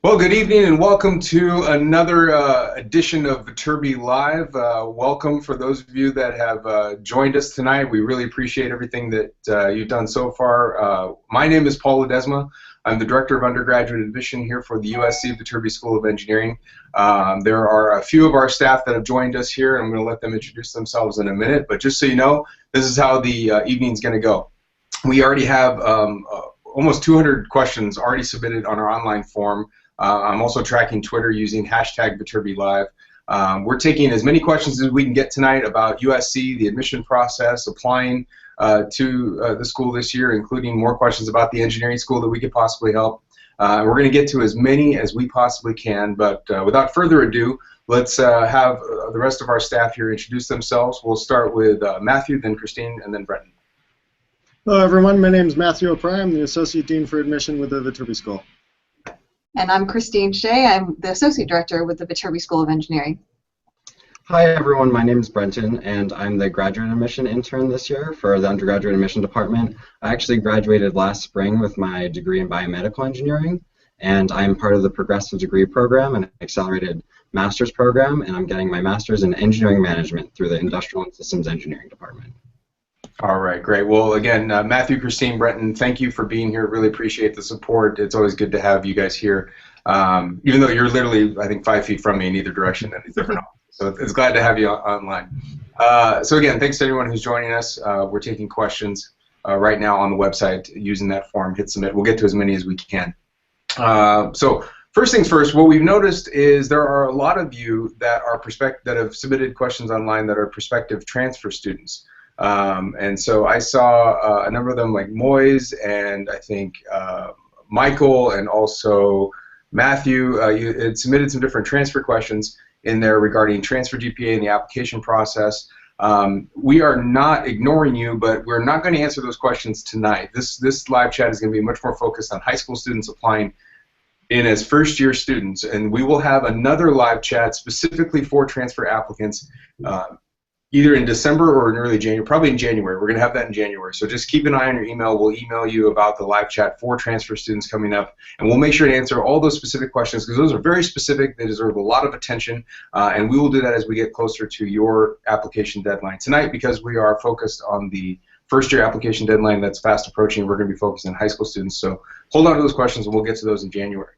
Well, good evening and welcome to another edition of Viterbi Live. Welcome for those of you that have joined us tonight. We really appreciate everything that you've done so far. My name is Paul Ledesma. I'm the Director of Undergraduate Admission here for the USC Viterbi School of Engineering. There are a few of our staff that have joined us here, and I'm going to let them introduce themselves in a minute. But just so you know, this is how the evening's going to go. We already have almost 200 questions already submitted on our online form. I'm also tracking Twitter using hashtag ViterbiLive. We're taking as many questions as we can get tonight about USC, the admission process, applying to the school this year, including more questions about the engineering school that we could possibly help. We're going to get to as many as we possibly can, but without further ado, let's have the rest of our staff here introduce themselves. We'll start with Matthew, then Christine, and then Brenton. Hello everyone, my name is Matthew O'Prime. I'm the Associate Dean for Admission with the Viterbi School. And I'm Christine Shea. I'm the Associate Director with the Viterbi School of Engineering. Hi everyone, my name is Brenton and I'm the Graduate Admission Intern this year for the Undergraduate Admission Department. I actually graduated last spring with my degree in Biomedical Engineering, and I'm part of the Progressive Degree Program and Accelerated Master's Program, and I'm getting my Master's in Engineering Management through the Industrial and Systems Engineering Department. All right, great. Well, again, Matthew, Christine, Brenton, thank you for being here. Really appreciate the support. It's always good to have you guys here, even though you're literally, I think, 5 feet from me in either direction in these different offices. So it's glad to have you online. So again, thanks to everyone who's joining us. We're taking questions right now on the website using that form. Hit submit. We'll get to as many as we can. So first things first, what we've noticed is there are a lot of you that are that have submitted questions online that are prospective transfer students. And so I saw a number of them, like Moise and I think Michael and also Matthew. You had submitted some different transfer questions in there regarding transfer GPA and the application process. We are not ignoring you, but we're not going to answer those questions tonight. This live chat is going to be much more focused on high school students applying in as first-year students, and we will have another live chat specifically for transfer applicants either in December or in early January, probably in January. We're going to have that in January. So just keep an eye on your email. We'll email you about the live chat for transfer students coming up, and we'll make sure to answer all those specific questions because those are very specific. They deserve a lot of attention, and we will do that as we get closer to your application deadline. Tonight, because we are focused on the first-year application deadline that's fast approaching, we're going to be focused on high school students. So hold on to those questions, and we'll get to those in January.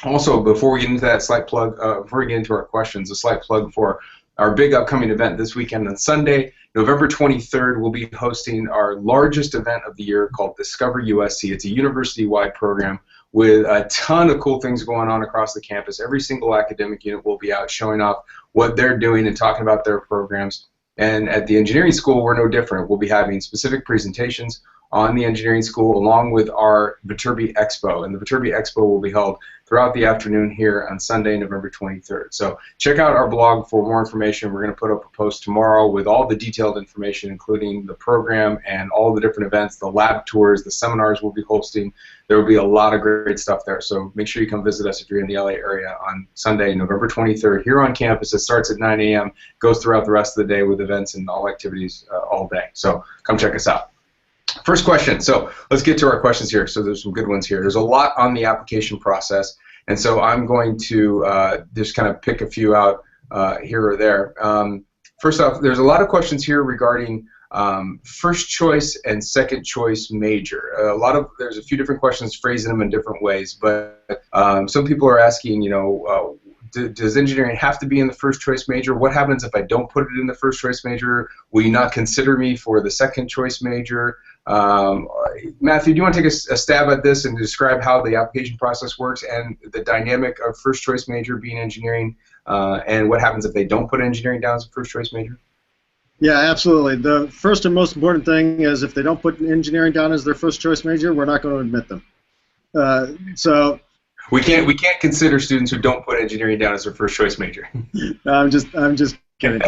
Also, before we get into that slight plug, before we get into our questions, a slight plug for our big upcoming event this weekend on Sunday, November 23rd, we'll be hosting our largest event of the year called Discover USC. It's a university-wide program with a ton of cool things going on across the campus. Every single academic unit will be out showing off what they're doing and talking about their programs. And at the engineering school, we're no different. We'll be having specific presentations on the engineering school along with our Viterbi Expo. And the Viterbi Expo will be held throughout the afternoon here on Sunday, November 23rd. So check out our blog for more information. We're going to put up a post tomorrow with all the detailed information, including the program and all the different events, the lab tours, the seminars we'll be hosting. There will be a lot of great stuff there. So make sure you come visit us if you're in the LA area on Sunday, November 23rd, here on campus. It starts at 9 a.m., goes throughout the rest of the day with events and all activities all day. So come check us out. First question. So let's get to our questions here. So there's some good ones here. There's a lot on the application process, and so I'm going to just kind of pick a few out here or there. First off, there's a lot of questions here regarding first choice and second choice major. There's a few different questions phrasing them in different ways, but some people are asking, you know, does engineering have to be in the first choice major? What happens if I don't put it in the first choice major? Will you not consider me for the second choice major? Matthew, do you want to take a stab at this and describe how the application process works and the dynamic of first choice major being engineering, and what happens if they don't put engineering down as a first choice major? Yeah, absolutely. The first and most important thing is if they don't put engineering down as their first choice major, we're not going to admit them. So we can't consider students who don't put engineering down as their first choice major. I'm just kidding.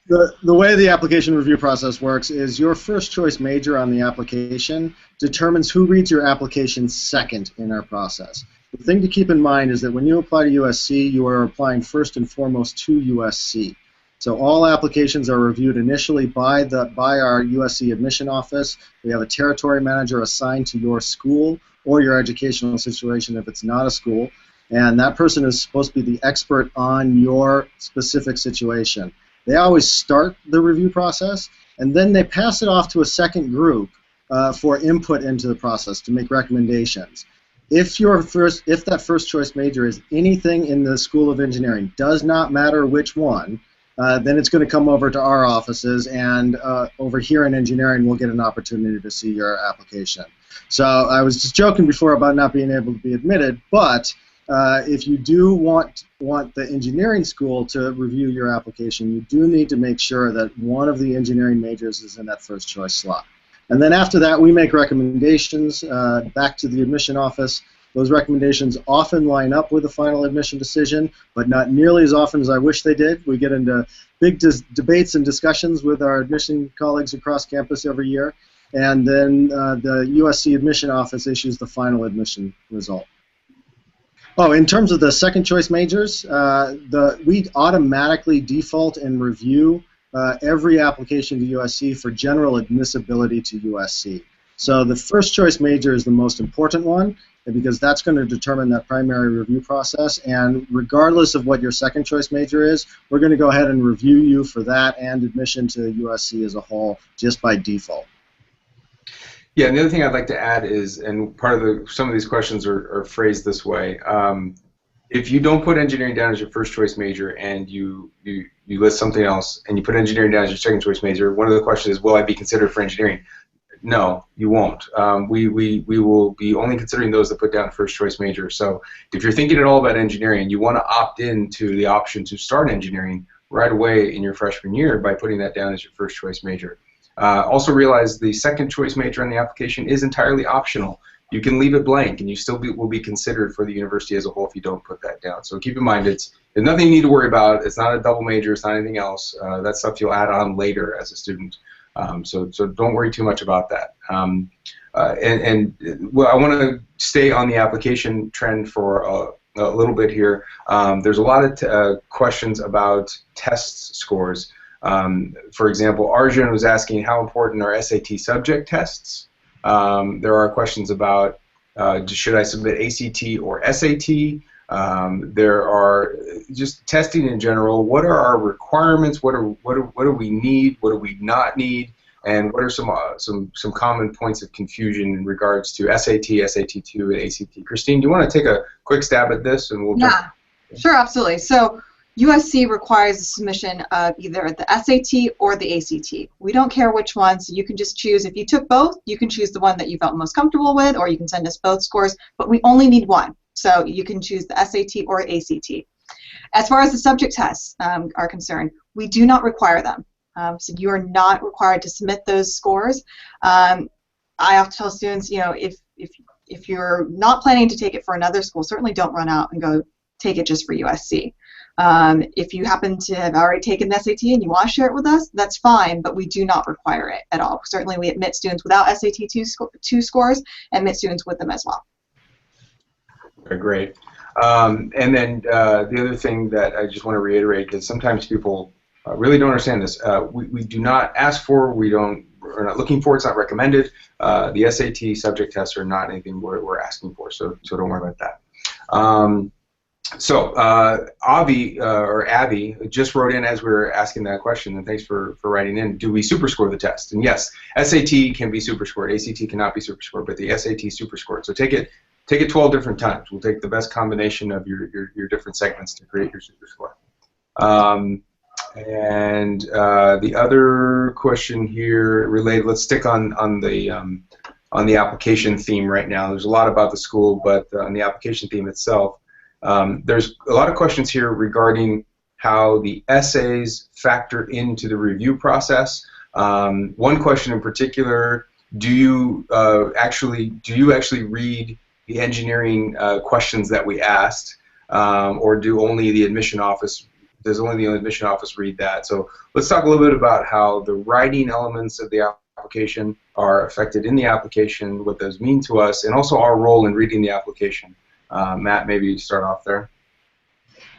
The way the application review process works is your first choice major on the application determines who reads your application second in our process. The thing to keep in mind is that when you apply to USC, you are applying first and foremost to USC. So all applications are reviewed initially by our USC admission office. We have a territory manager assigned to your school or your educational situation if it's not a school. And that person is supposed to be the expert on your specific situation. They always start the review process, and then they pass it off to a second group for input into the process to make recommendations. If that first choice major is anything in the School of Engineering, does not matter which one, then it's going to come over to our offices, and over here in engineering we'll get an opportunity to see your application. So I was just joking before about not being able to be admitted, but if you do want the engineering school to review your application, you do need to make sure that one of the engineering majors is in that first choice slot. And then after that, we make recommendations back to the admission office. Those recommendations often line up with the final admission decision, but not nearly as often as I wish they did. We get into big debates and discussions with our admission colleagues across campus every year, and then the USC admission office issues the final admission result. Oh, in terms of the second choice majors, we automatically default and review every application to USC for general admissibility to USC. So the first choice major is the most important one, because that's going to determine that primary review process, and regardless of what your second choice major is, we're going to go ahead and review you for that and admission to USC as a whole just by default. Yeah, and the other thing I'd like to add is, and part of some of these questions are phrased this way, if you don't put engineering down as your first choice major and you list something else and you put engineering down as your second choice major, one of the questions is, will I be considered for engineering? No, you won't. We will be only considering those that put down first choice major. So if you're thinking at all about engineering, you want to opt into the option to start engineering right away in your freshman year by putting that down as your first choice major. Also realize the second choice major on the application is entirely optional. You can leave it blank and you still will be considered for the university as a whole if you don't put that down. So keep in mind, there's nothing you need to worry about. It's not a double major. It's not anything else. That's stuff you'll add on later as a student. So don't worry too much about that. Well, I want to stay on the application trend for a little bit here. There's a lot of questions about test scores. For example, Arjun was asking how important are SAT subject tests. There are questions about should I submit ACT or SAT. There are just testing in general. What are our requirements? What do we need? What do we not need? And what are some common points of confusion in regards to SAT, SAT2, and ACT? Christine, do you want to take a quick stab at this, and we'll jump? Sure, absolutely. So USC requires the submission of either the SAT or the ACT. We don't care which one, so you can just choose. If you took both, you can choose the one that you felt most comfortable with, or you can send us both scores, but we only need one. So you can choose the SAT or ACT. As far as the subject tests are concerned, we do not require them. So you are not required to submit those scores. I have to tell students, you know, if you're not planning to take it for another school, certainly don't run out and go take it just for USC. If you happen to have already taken the SAT and you want to share it with us, that's fine, but we do not require it at all. Certainly we admit students without SAT2 scores and admit students with them as well. Okay, great. And then the other thing that I just want to reiterate is sometimes people really don't understand this. We do not ask for, we're not looking for, it's not recommended. The SAT subject tests are not anything we're asking for, so don't worry about that. Avi, or Abby, just wrote in as we were asking that question, and thanks for writing in. Do we superscore the test? And yes, SAT can be superscored. ACT cannot be superscored, but the SAT is superscored. So take it 12 different times. We'll take the best combination of your different segments to create your superscore. And the other question here related. Let's stick on the application theme right now. There's a lot about the school, but on the application theme itself. There's a lot of questions here regarding how the essays factor into the review process. One question in particular: do you actually read the engineering questions that we asked, or does only the admission office read that? So let's talk a little bit about how the writing elements of the application are affected in the application, what those mean to us, and also our role in reading the application. Matt, maybe you start off there.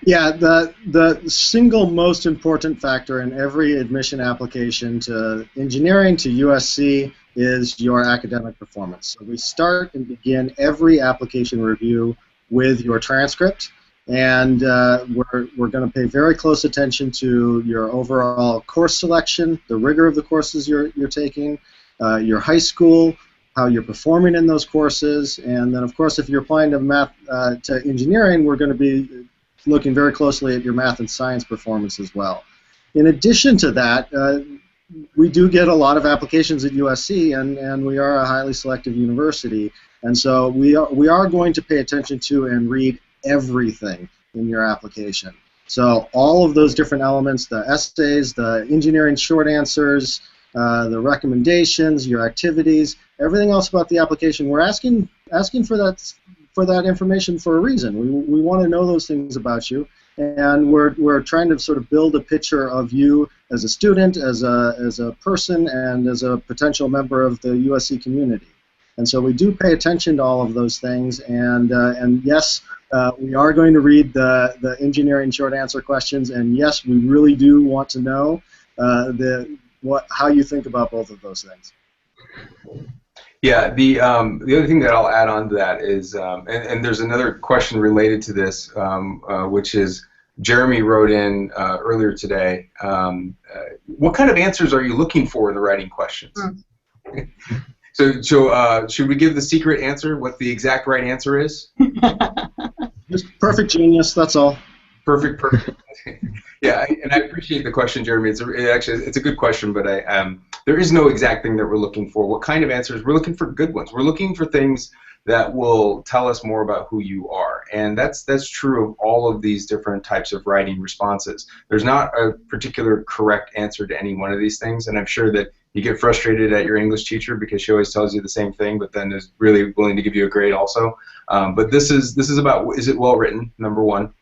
Yeah, the single most important factor in every admission application to engineering, to USC, is your academic performance. So we start and begin every application review with your transcript, and we're going to pay very close attention to your overall course selection, the rigor of the courses you're taking, your high school, how you're performing in those courses, and then of course if you're applying to engineering, we're going to be looking very closely at your math and science performance as well. In addition to that, we do get a lot of applications at USC, and we are a highly selective university, and so we are going to pay attention to and read everything in your application. So all of those different elements, the essays, the engineering short answers, the recommendations, your activities, everything else about the application, we're asking for that information for a reason. We want to know those things about you, and we're trying to sort of build a picture of you as a student, as a person, and as a potential member of the USC community. And so we do pay attention to all of those things, and yes, we are going to read the engineering short answer questions, and yes, we really do want to know how you think about both of those things. Yeah, the other thing that I'll add on to that is, and there's another question related to this, which is Jeremy wrote in earlier today. What kind of answers are you looking for in the writing questions? So should we give the secret answer? What the exact right answer is? Just perfect genius. That's all. Perfect. Yeah, and I appreciate the question, Jeremy. It's a good question, but there is no exact thing that we're looking for. What kind of answers? We're looking for good ones. We're looking for things that will tell us more about who you are, and that's true of all of these different types of writing responses. There's not a particular correct answer to any one of these things, and I'm sure that you get frustrated at your English teacher because she always tells you the same thing, but then is really willing to give you a grade also. But this is about, is it well written? Number one.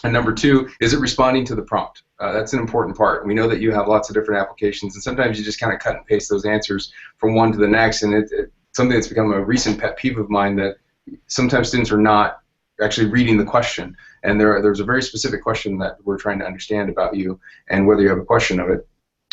And number two, is it responding to the prompt? That's an important part. We know that you have lots of different applications, and sometimes you just kind of cut and paste those answers from one to the next, and it's something that's become a recent pet peeve of mine, that sometimes students are not actually reading the question, and there's a very specific question that we're trying to understand about you, and whether you have a question of it,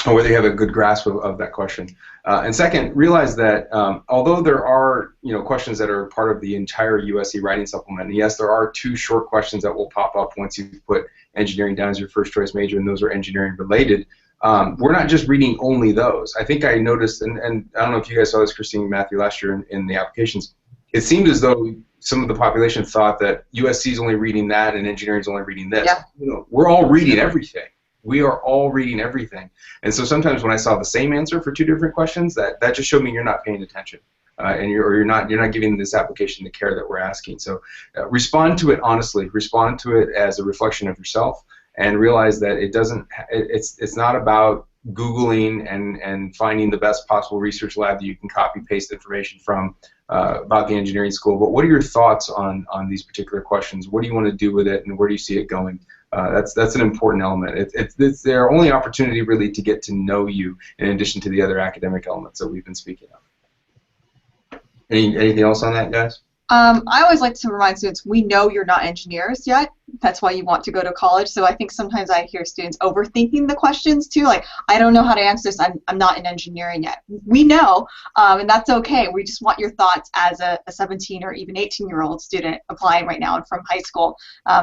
or whether you have a good grasp of that question. And second, realize that although there are questions that are part of the entire USC writing supplement, and yes, there are 2 short questions that will pop up once you put engineering down as your first choice major, and those are engineering related. We're not just reading only those. I think I noticed, and I don't know if you guys saw this, Christine and Matthew, last year in the applications, it seemed as though some of the population thought that USC is only reading that and engineering is only reading this. Yeah. We're all reading everything. We are all reading everything. And so sometimes when I saw the same answer for 2 different questions, that just showed me you're not paying attention. And you're not giving this application the care that we're asking. So respond to it honestly. Respond to it as a reflection of yourself, and realize that it's not about Googling and finding the best possible research lab that you can copy paste information from about the engineering school. But what are your thoughts on these particular questions? What do you want to do with it, and where do you see it going? That's an important element. It's their only opportunity really to get to know you, in addition to the other academic elements that we've been speaking of. Anything else on that, guys? I always like to remind students, we know you're not engineers yet. That's why you want to go to college. So I think sometimes I hear students overthinking the questions too, like, I don't know how to answer this, I'm not in engineering yet. We know, and that's okay. We just want your thoughts as a 17 or even 18-year-old student applying right now and from high school.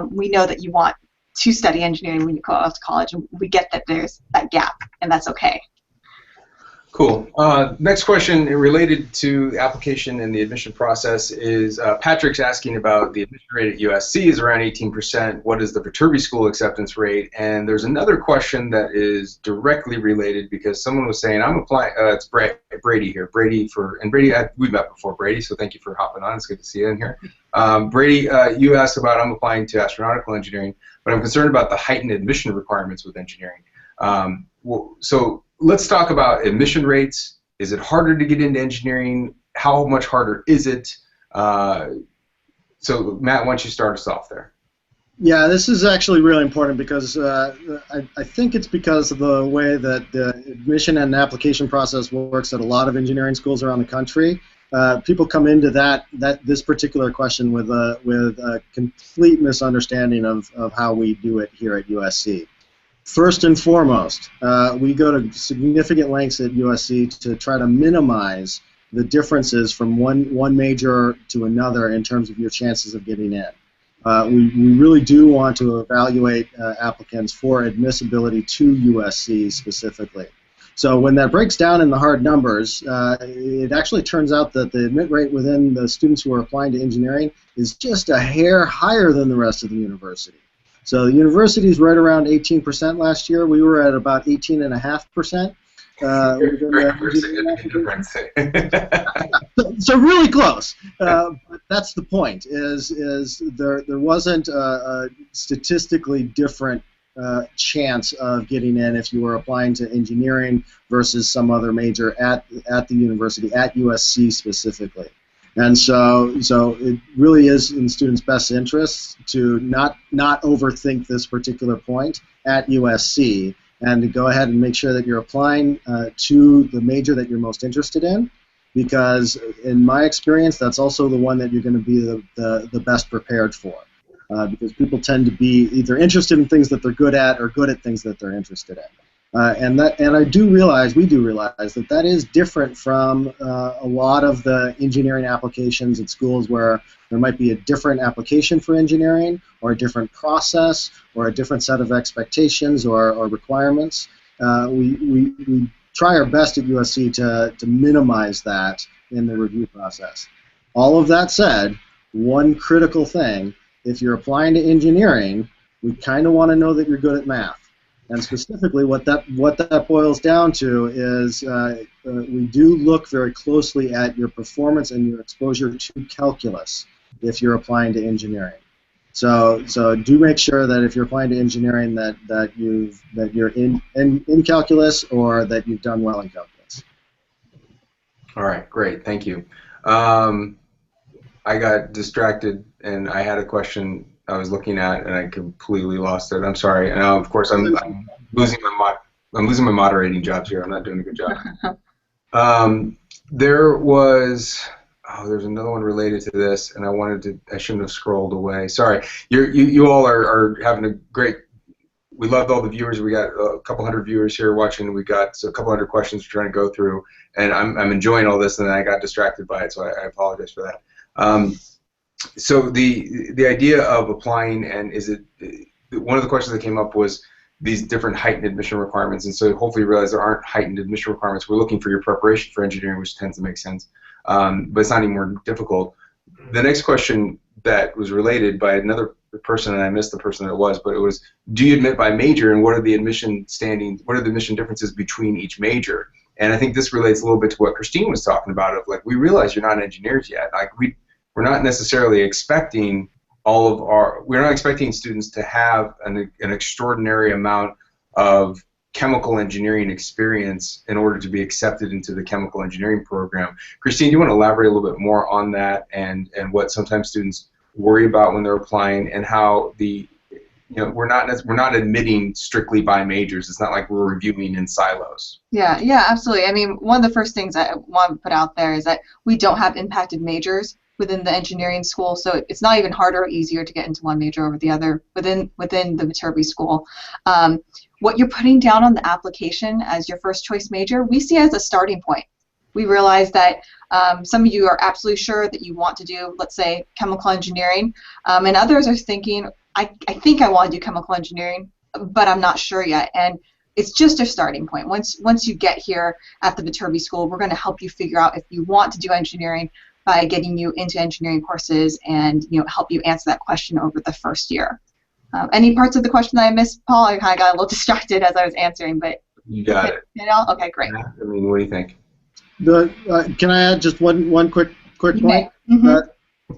We know that you want to study engineering when you go off to college, and we get that there's that gap, and that's okay. Cool. Next question related to the application and the admission process is Patrick's asking about the admission rate at USC is around 18%. What is the Viterbi School acceptance rate? And there's another question that is directly related, because someone was saying, I'm applying, it's Brady here. Brady, we've met before, Brady, so thank you for hopping on. It's good to see you in here. Brady, you asked about, I'm applying to astronautical engineering, but I'm concerned about the heightened admission requirements with engineering. So let's talk about admission rates. Is it harder to get into engineering? How much harder is it? So Matt, why don't you start us off there? Yeah, this is actually really important, because I think it's because of the way that the admission and application process works at a lot of engineering schools around the country. people come into this particular question with a complete misunderstanding of how we do it here at USC. First and foremost, we go to significant lengths at USC to try to minimize the differences from one major to another in terms of your chances of getting in. We really do want to evaluate applicants for admissibility to USC specifically. So when that breaks down in the hard numbers, it actually turns out that the admit rate within the students who are applying to engineering is just a hair higher than the rest of the university. So the university is right around 18% last year. We were at about 18.5%. Very significant difference. So really close. But that's the point. Is there wasn't a statistically different chance of getting in if you were applying to engineering versus some other major at the university, at USC specifically. And so it really is in students' best interests to not overthink this particular point at USC, and to go ahead and make sure that you're applying to the major that you're most interested in, because in my experience, that's also the one that you're going to be the best prepared for. Because people tend to be either interested in things that they're good at or good at things that they're interested in. And we do realize that is different from a lot of the engineering applications at schools where there might be a different application for engineering, or a different process, or a different set of expectations or requirements. We try our best at USC to minimize that in the review process. All of that said, one critical thing, if you're applying to engineering, we kind of want to know that you're good at math. And specifically, what that boils down to is we do look very closely at your performance and your exposure to calculus if you're applying to engineering. So do make sure that if you're applying to engineering that you're in calculus, or that you've done well in calculus. All right, great, thank you. I got distracted and I had a question I was looking at and I completely lost it. I'm sorry. And of course I'm losing my moderating jobs here. I'm not doing a good job. There's another one related to this, and I shouldn't have scrolled away. Sorry. You all are having a great. We loved all the viewers. We got a couple hundred viewers here watching. We got a couple hundred questions we're trying to go through, and I'm enjoying all this, and then I got distracted by it, so I apologize for that. So the idea of applying, and one of the questions that came up was these different heightened admission requirements, and so hopefully you realize there aren't heightened admission requirements. We're looking for your preparation for engineering, which tends to make sense, but it's not any more difficult. The next question that was related by another person, and I missed the person that it was, but it was, do you admit by major, and what are the admission differences between each major? And I think this relates a little bit to what Christine was talking about, of like, we realize you're not engineers yet. Like we're not necessarily expecting we're not expecting students to have an extraordinary amount of chemical engineering experience in order to be accepted into the chemical engineering program. Christine, do you want to elaborate a little bit more on that, and what sometimes students worry about when they're applying, and how we're not admitting strictly by majors. It's not like we're reviewing in silos. Yeah, absolutely. I mean, one of the first things I want to put out there is that we don't have impacted majors within the engineering school, so it's not even harder or easier to get into one major over the other within the Viterbi school. What you're putting down on the application as your first choice major, we see as a starting point. We realize that some of you are absolutely sure that you want to do, let's say, chemical engineering, and others are thinking, I think I want to do chemical engineering, but I'm not sure yet. And it's just a starting point. Once you get here at the Viterbi School, we're going to help you figure out if you want to do engineering by getting you into engineering courses, and help you answer that question over the first year. Any parts of the question that I missed, Paul? I kind of got a little distracted as I was answering, but you got it. Okay, great. I mean, what do you think? Can I add just one quick point? Mm-hmm.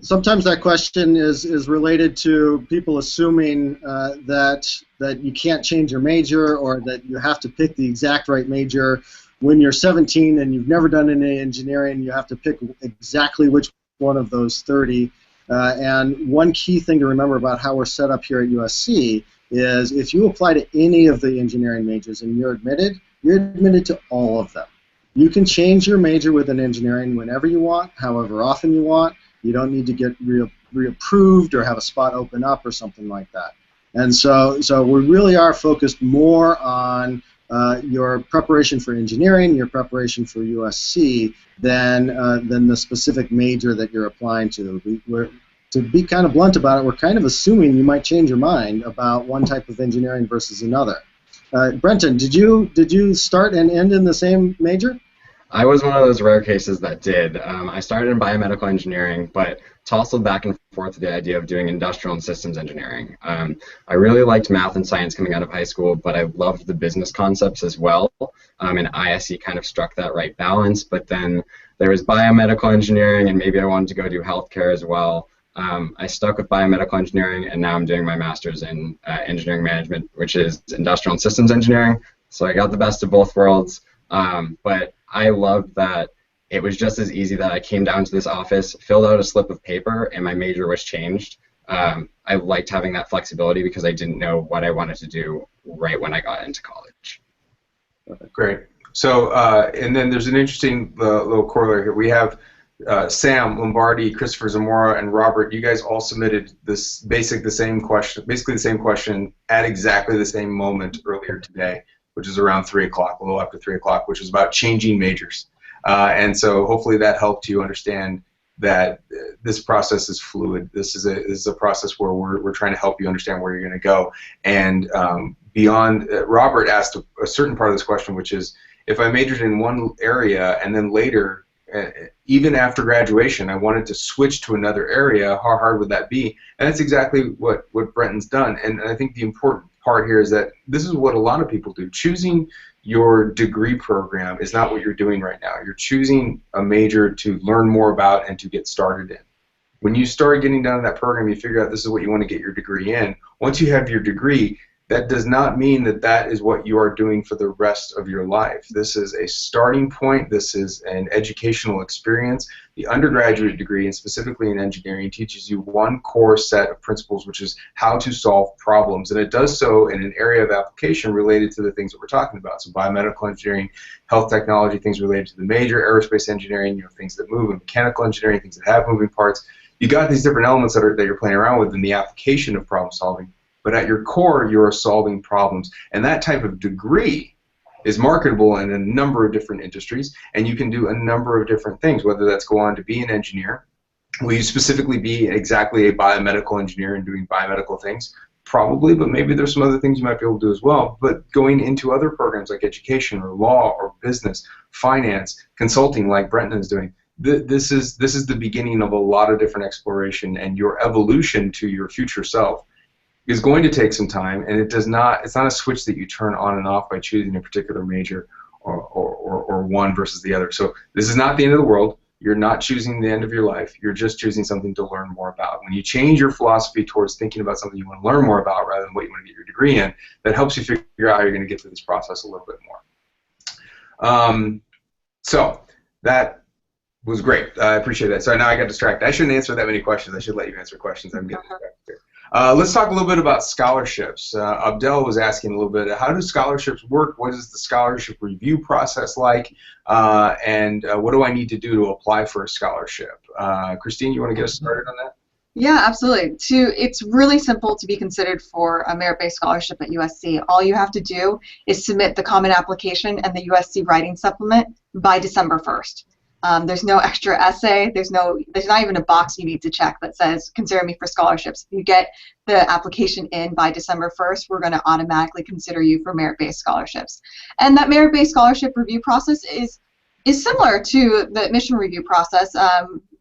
Sometimes that question is related to people assuming that you can't change your major, or that you have to pick the exact right major. When you're 17 and you've never done any engineering, you have to pick exactly which one of those 30. And one key thing to remember about how we're set up here at USC is if you apply to any of the engineering majors and you're admitted to all of them. You can change your major within engineering whenever you want, however often you want. You don't need to get reapproved or have a spot open up or something like that. And so we really are focused more on your preparation for engineering, your preparation for USC, than the specific major that you're applying to. To be kind of blunt about it, we're kind of assuming you might change your mind about one type of engineering versus another. Brenton, did you start and end in the same major? I was one of those rare cases that did. I started in biomedical engineering, but tousled back and forth to the idea of doing industrial and systems engineering. I really liked math and science coming out of high school, but I loved the business concepts as well. And ISE kind of struck that right balance. But then there was biomedical engineering, and maybe I wanted to go do healthcare as well. I stuck with biomedical engineering, and now I'm doing my master's in engineering management, which is industrial and systems engineering. So I got the best of both worlds. But I loved that it was just as easy that I came down to this office, filled out a slip of paper, and my major was changed. I liked having that flexibility because I didn't know what I wanted to do right when I got into college. Great. So, and then there's an interesting little corollary here. We have Sam Lombardi, Christopher Zamora, and Robert. You guys all submitted basically the same question at exactly the same moment earlier today, which is around 3 o'clock, a little after 3 o'clock, which is about changing majors. And so hopefully that helped you understand that this process is fluid. This is a process where we're trying to help you understand where you're going to go. And beyond, Robert asked a certain part of this question, which is, if I majored in one area and then later, even after graduation, I wanted to switch to another area, how hard would that be? And that's exactly what Brenton's done. And I think the important part here is that this is what a lot of people do. Choosing your degree program is not what you're doing right now. You're choosing a major to learn more about and to get started in. When you start getting down to that program, you figure out this is what you want to get your degree in. Once you have your degree, that does not mean that that is what you are doing for the rest of your life. This is a starting point. This is an educational experience. The undergraduate degree, and specifically in engineering, teaches you one core set of principles, which is how to solve problems. And it does so in an area of application related to the things that we're talking about. So biomedical engineering, health technology, things related to the major, aerospace engineering, things that move, and mechanical engineering, things that have moving parts. You got these different elements that you're playing around with in the application of problem solving. But at your core, you're solving problems. And that type of degree is marketable in a number of different industries, and you can do a number of different things, whether that's go on to be an engineer. Will you specifically be exactly a biomedical engineer and doing biomedical things? Probably, but maybe there's some other things you might be able to do as well. But going into other programs like education or law or business, finance, consulting like Brenton is doing, this is the beginning of a lot of different exploration, and your evolution to your future self is going to take some time, and it's not a switch that you turn on and off by choosing a particular major or one versus the other. So this is not the end of the world. You're not choosing the end of your life. You're just choosing something to learn more about. When you change your philosophy towards thinking about something you want to learn more about rather than what you want to get your degree in, that helps you figure out how you're going to get through this process a little bit more. So that was great. I appreciate that. So now I got distracted. I shouldn't answer that many questions. I should let you answer questions. I'm getting distracted here. Let's talk a little bit about scholarships. Abdel was asking a little bit, how do scholarships work? What is the scholarship review process like? And what do I need to do to apply for a scholarship? Christine, you want to get us started on that? Yeah, absolutely. It's really simple to be considered for a merit-based scholarship at USC. All you have to do is submit the common application and the USC writing supplement by December 1st. There's no extra essay. There's not even a box you need to check that says consider me for scholarships. If you get the application in by December 1st, we're going to automatically consider you for merit-based scholarships. And that merit-based scholarship review process is similar to the admission review process.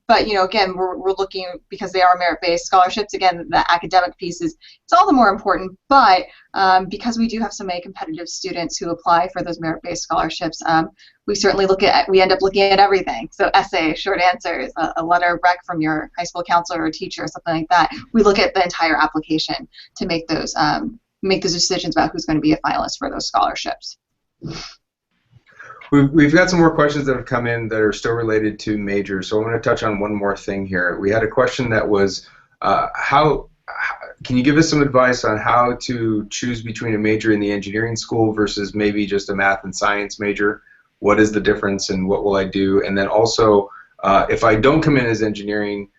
But again, we're looking, because they are merit-based scholarships. Again, the academic piece it's all the more important. But because we do have so many competitive students who apply for those merit-based scholarships, we certainly end up looking at everything. So essay, short answers, a letter of rec from your high school counselor or teacher, something like that. We look at the entire application to make those decisions about who's going to be a finalist for those scholarships. We've got some more questions that have come in that are still related to majors, so I want to touch on one more thing here. We had a question that was, can you give us some advice on how to choose between a major in the engineering school versus maybe just a math and science major? what is the difference and what will I do? And then also, if I don't come in as engineering,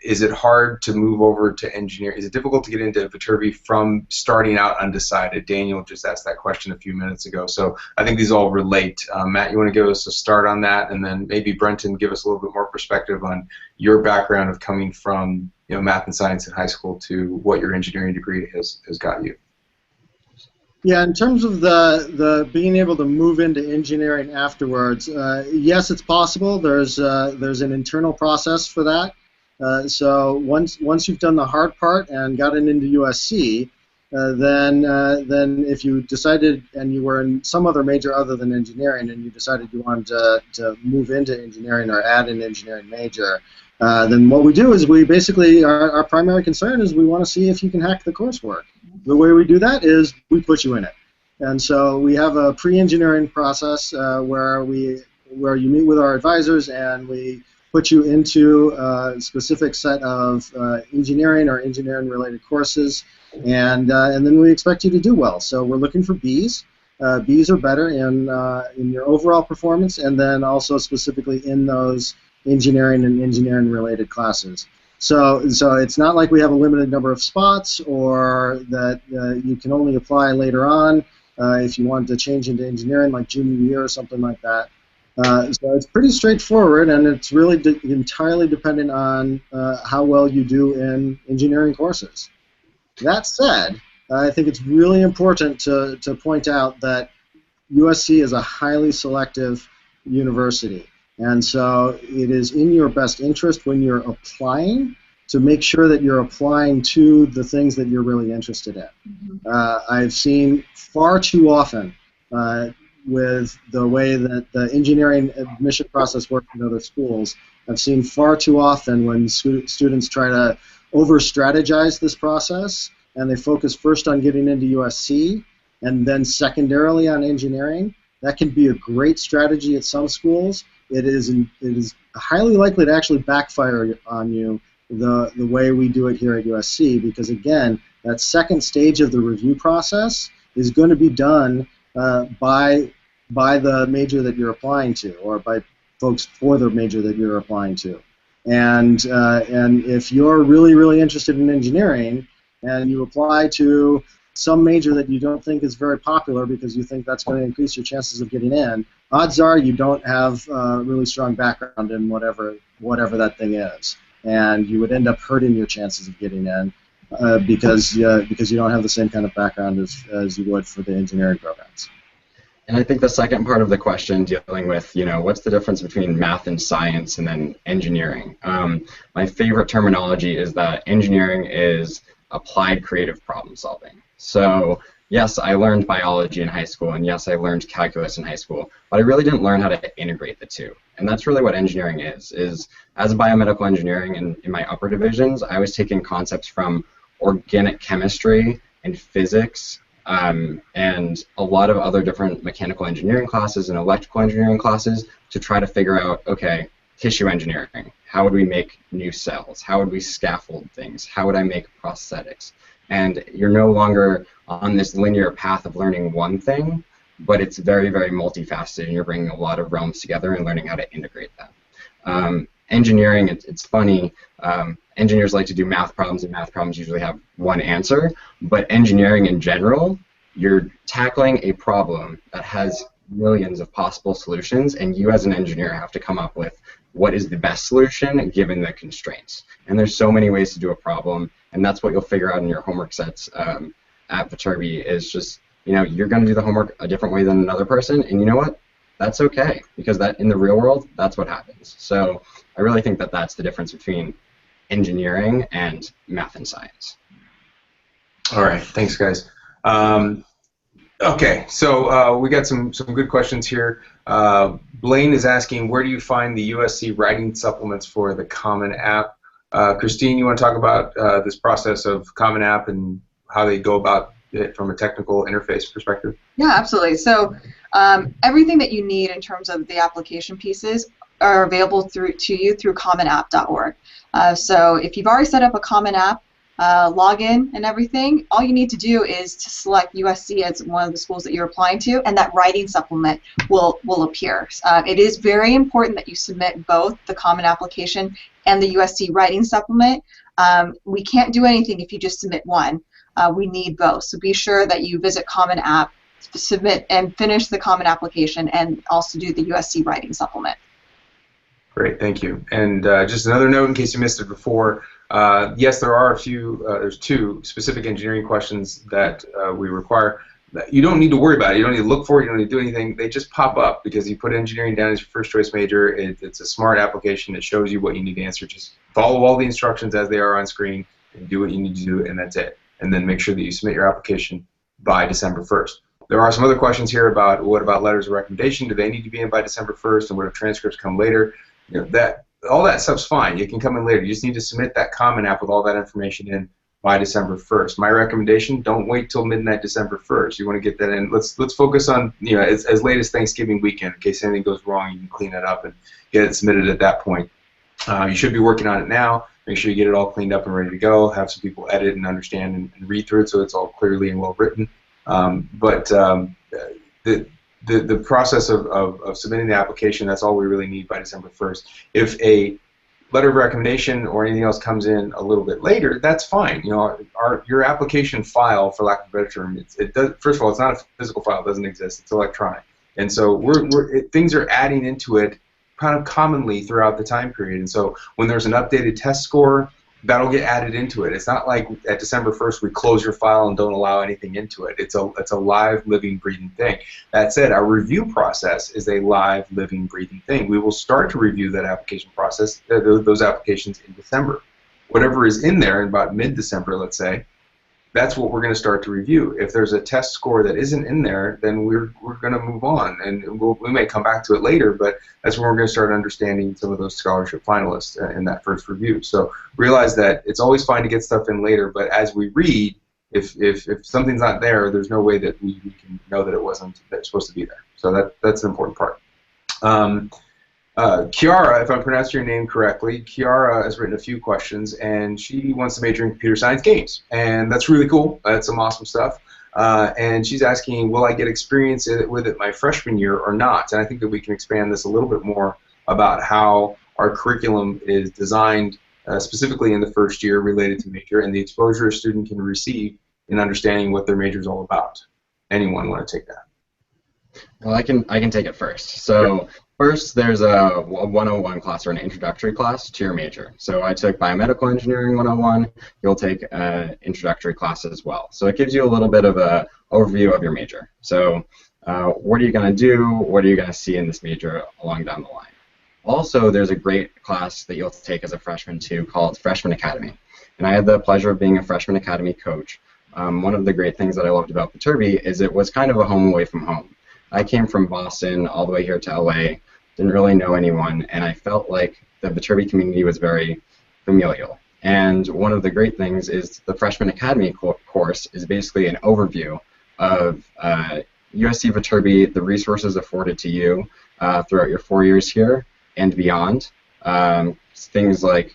is it hard to move over to engineering? Is it difficult to get into Viterbi from starting out undecided? Daniel just asked that question a few minutes ago, so I think these all relate. Matt, you want to give us a start on that, and then maybe Brenton, give us a little bit more perspective on your background of coming from math and science in high school to what your engineering degree has got you. Yeah, in terms of the being able to move into engineering afterwards, yes, it's possible. There's an internal process for that. So once you've done the hard part and gotten into USC, then if you decided and you were in some other major other than engineering and you decided you wanted to move into engineering or add an engineering major, then what we do is we basically, our primary concern is we want to see if you can hack the coursework. The way we do that is we put you in it. And so we have a pre-engineering process where you meet with our advisors and we put you into a specific set of engineering or engineering-related courses, and then we expect you to do well. So we're looking for Bs. Bs are better in your overall performance, and then also specifically in those engineering and engineering-related classes. So it's not like we have a limited number of spots, or that you can only apply later on if you want to change into engineering, like junior year or something like that. So it's pretty straightforward, and it's really entirely dependent on how well you do in engineering courses. That said, I think it's really important to point out that USC is a highly selective university. And so it is in your best interest when you're applying to make sure that you're applying to the things that you're really interested in. Mm-hmm. I've seen far too often with the way that the engineering admission process works in other schools, I've seen far too often when students try to over-strategize this process and they focus first on getting into USC and then secondarily on engineering. That can be a great strategy at some schools. It is highly likely to actually backfire on you the way we do it here at USC, because again, that second stage of the review process is going to be done by the major that you're applying to, or by folks for the major that you're applying to. And if you're really, really interested in engineering and you apply to some major that you don't think is very popular because you think that's going to increase your chances of getting in, odds are you don't have a really strong background in whatever that thing is, and you would end up hurting your chances of getting in because you don't have the same kind of background as you would for the engineering programs. And I think the second part of the question, dealing with, what's the difference between math and science and then engineering? My favorite terminology is that engineering is applied creative problem solving. So yes, I learned biology in high school, and yes, I learned calculus in high school, but I really didn't learn how to integrate the two. And that's really what engineering is as a biomedical engineering in my upper divisions, I was taking concepts from organic chemistry and physics and a lot of other different mechanical engineering classes and electrical engineering classes to try to figure out, okay, tissue engineering, how would we make new cells? How would we scaffold things? How would I make prosthetics? And you're no longer on this linear path of learning one thing, but it's very, very multifaceted, and you're bringing a lot of realms together and learning how to integrate them. Engineering, it's funny, engineers like to do math problems, and math problems usually have one answer, but engineering in general, you're tackling a problem that has millions of possible solutions, and you as an engineer have to come up with what is the best solution given the constraints. And there's so many ways to do a problem, and that's what you'll figure out in your homework sets at Viterbi, is just, you're going to do the homework a different way than another person, and you know what? That's okay, because that in the real world, that's what happens. So I really think that that's the difference between engineering and math and science. All right, thanks, guys. Okay, so we got some good questions here. Blaine is asking, where do you find the USC writing supplements for the Common App? Christine, you want to talk about this process of Common App and how they go about it from a technical interface perspective? Yeah, absolutely. So everything that you need in terms of the application pieces are available to you through commonapp.org. So if you've already set up a Common App, login and everything, all you need to do is to select USC as one of the schools that you're applying to, and that writing supplement will appear. It is very important that you submit both the Common Application and the USC writing supplement. We can't do anything if you just submit one. We need both. So be sure that you visit Common App, submit and finish the Common Application, and also do the USC writing supplement. Great, thank you. And just another note in case you missed it before, yes, there are a few, there's 2 specific engineering questions that we require. You don't need to worry about it. You don't need to look for it. You don't need to do anything. They just pop up because you put engineering down as your first choice major. It's a smart application. It shows you what you need to answer. Just follow all the instructions as they are on screen and do what you need to do, and that's it. And then make sure that you submit your application by December 1st. There are some other questions here about what about letters of recommendation? Do they need to be in by December 1st? And what if transcripts come later? You know, all that stuff's fine. You can come in later. You just need to submit that Common App with all that information in by December 1st. My recommendation: don't wait till midnight December 1st. You want to get that in. Let's focus on, you know, as late as Thanksgiving weekend. In case anything goes wrong, you can clean it up and get it submitted at that point. You should be working on it now. Make sure you get it all cleaned up and ready to go. Have some people edit and understand and read through it so it's all clearly and well written. The process of submitting the application, that's all we really need by December 1st. If a letter of recommendation or anything else comes in a little bit later, that's fine. You know, your application file, for lack of a better term, first of all, it's not a physical file. It doesn't exist. It's electronic. And so things are adding into it kind of commonly throughout the time period. And so when there's an updated test score, that'll get added into it. It's not like at December 1st we close your file and don't allow anything into it. It's a live, living, breathing thing. That said, our review process is a live, living, breathing thing. We will start to review that application process, those applications in December. Whatever is in there in about mid-December, let's say, that's what we're going to start to review. If there's a test score that isn't in there, then we're going to move on, and we may come back to it later, but that's when we're going to start understanding some of those scholarship finalists in that first review. So realize that it's always fine to get stuff in later, but as we read, if something's not there, there's no way that we can know that it wasn't supposed to be there. So that's an important part. Kiara, if I'm pronouncing your name correctly, Kiara has written a few questions, and she wants to major in computer science games, and that's really cool. That's some awesome stuff. And she's asking, will I get experience with it my freshman year or not? And I think that we can expand this a little bit more about how our curriculum is designed specifically in the first year related to major and the exposure a student can receive in understanding what their major is all about. Anyone want to take that? Well, I can take it first. So first, there's a 101 class or an introductory class to your major. So I took Biomedical Engineering 101. You'll take an introductory class as well. So it gives you a little bit of an overview of your major. So what are you going to do? What are you going to see in this major along down the line? Also, there's a great class that you'll take as a freshman too called Freshman Academy. And I had the pleasure of being a Freshman Academy coach. One of the great things that I loved about Viterbi is it was kind of a home away from home. I came from Boston all the way here to LA, didn't really know anyone, and I felt like the Viterbi community was very familial. And one of the great things is the Freshman Academy course is basically an overview of USC Viterbi, the resources afforded to you throughout your 4 years here and beyond. Things like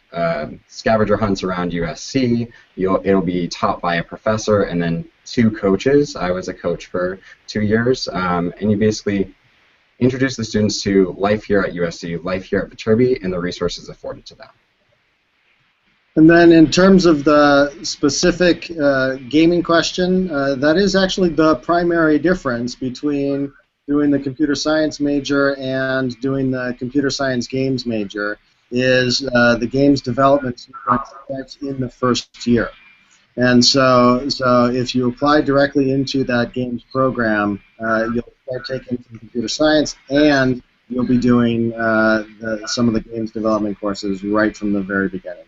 scavenger hunts around USC. It'll be taught by a professor and then 2 coaches. I was a coach for 2 years, and you basically introduce the students to life here at USC, life here at Viterbi, and the resources afforded to them. And then in terms of the specific gaming question, that is actually the primary difference between doing the computer science major and doing the computer science games major is the games development sequence starts in the first year. And so if you apply directly into that games program, you'll start taking some computer science, and you'll be doing some of the games development courses right from the very beginning.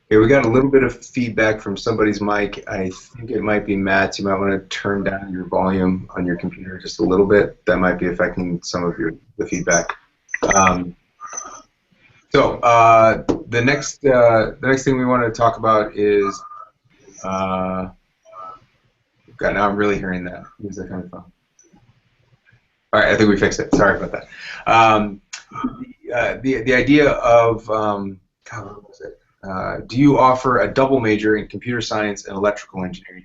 Okay, we got a little bit of feedback from somebody's mic. I think it might be Matt's. You might want to turn down your volume on your computer just a little bit. That might be affecting some of the feedback. So the next thing we want to talk about is God. Now I'm really hearing that. Who's that coming from? All right, I think we fixed it. Sorry about that. The idea of God, what was it? do you offer a double major in computer science and electrical engineering?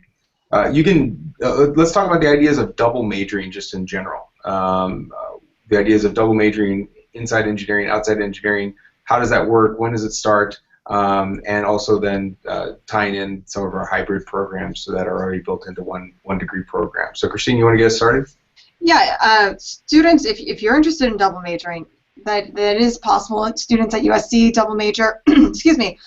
Let's talk about the ideas of double majoring just in general. The ideas of double majoring inside engineering, outside engineering. How does that work? When does it start? And also then tying in some of our hybrid programs so that are already built into one degree program. So Christine, you want to get us started? Yeah, students, if you're interested in double majoring, that is possible. Students at USC double major, excuse me.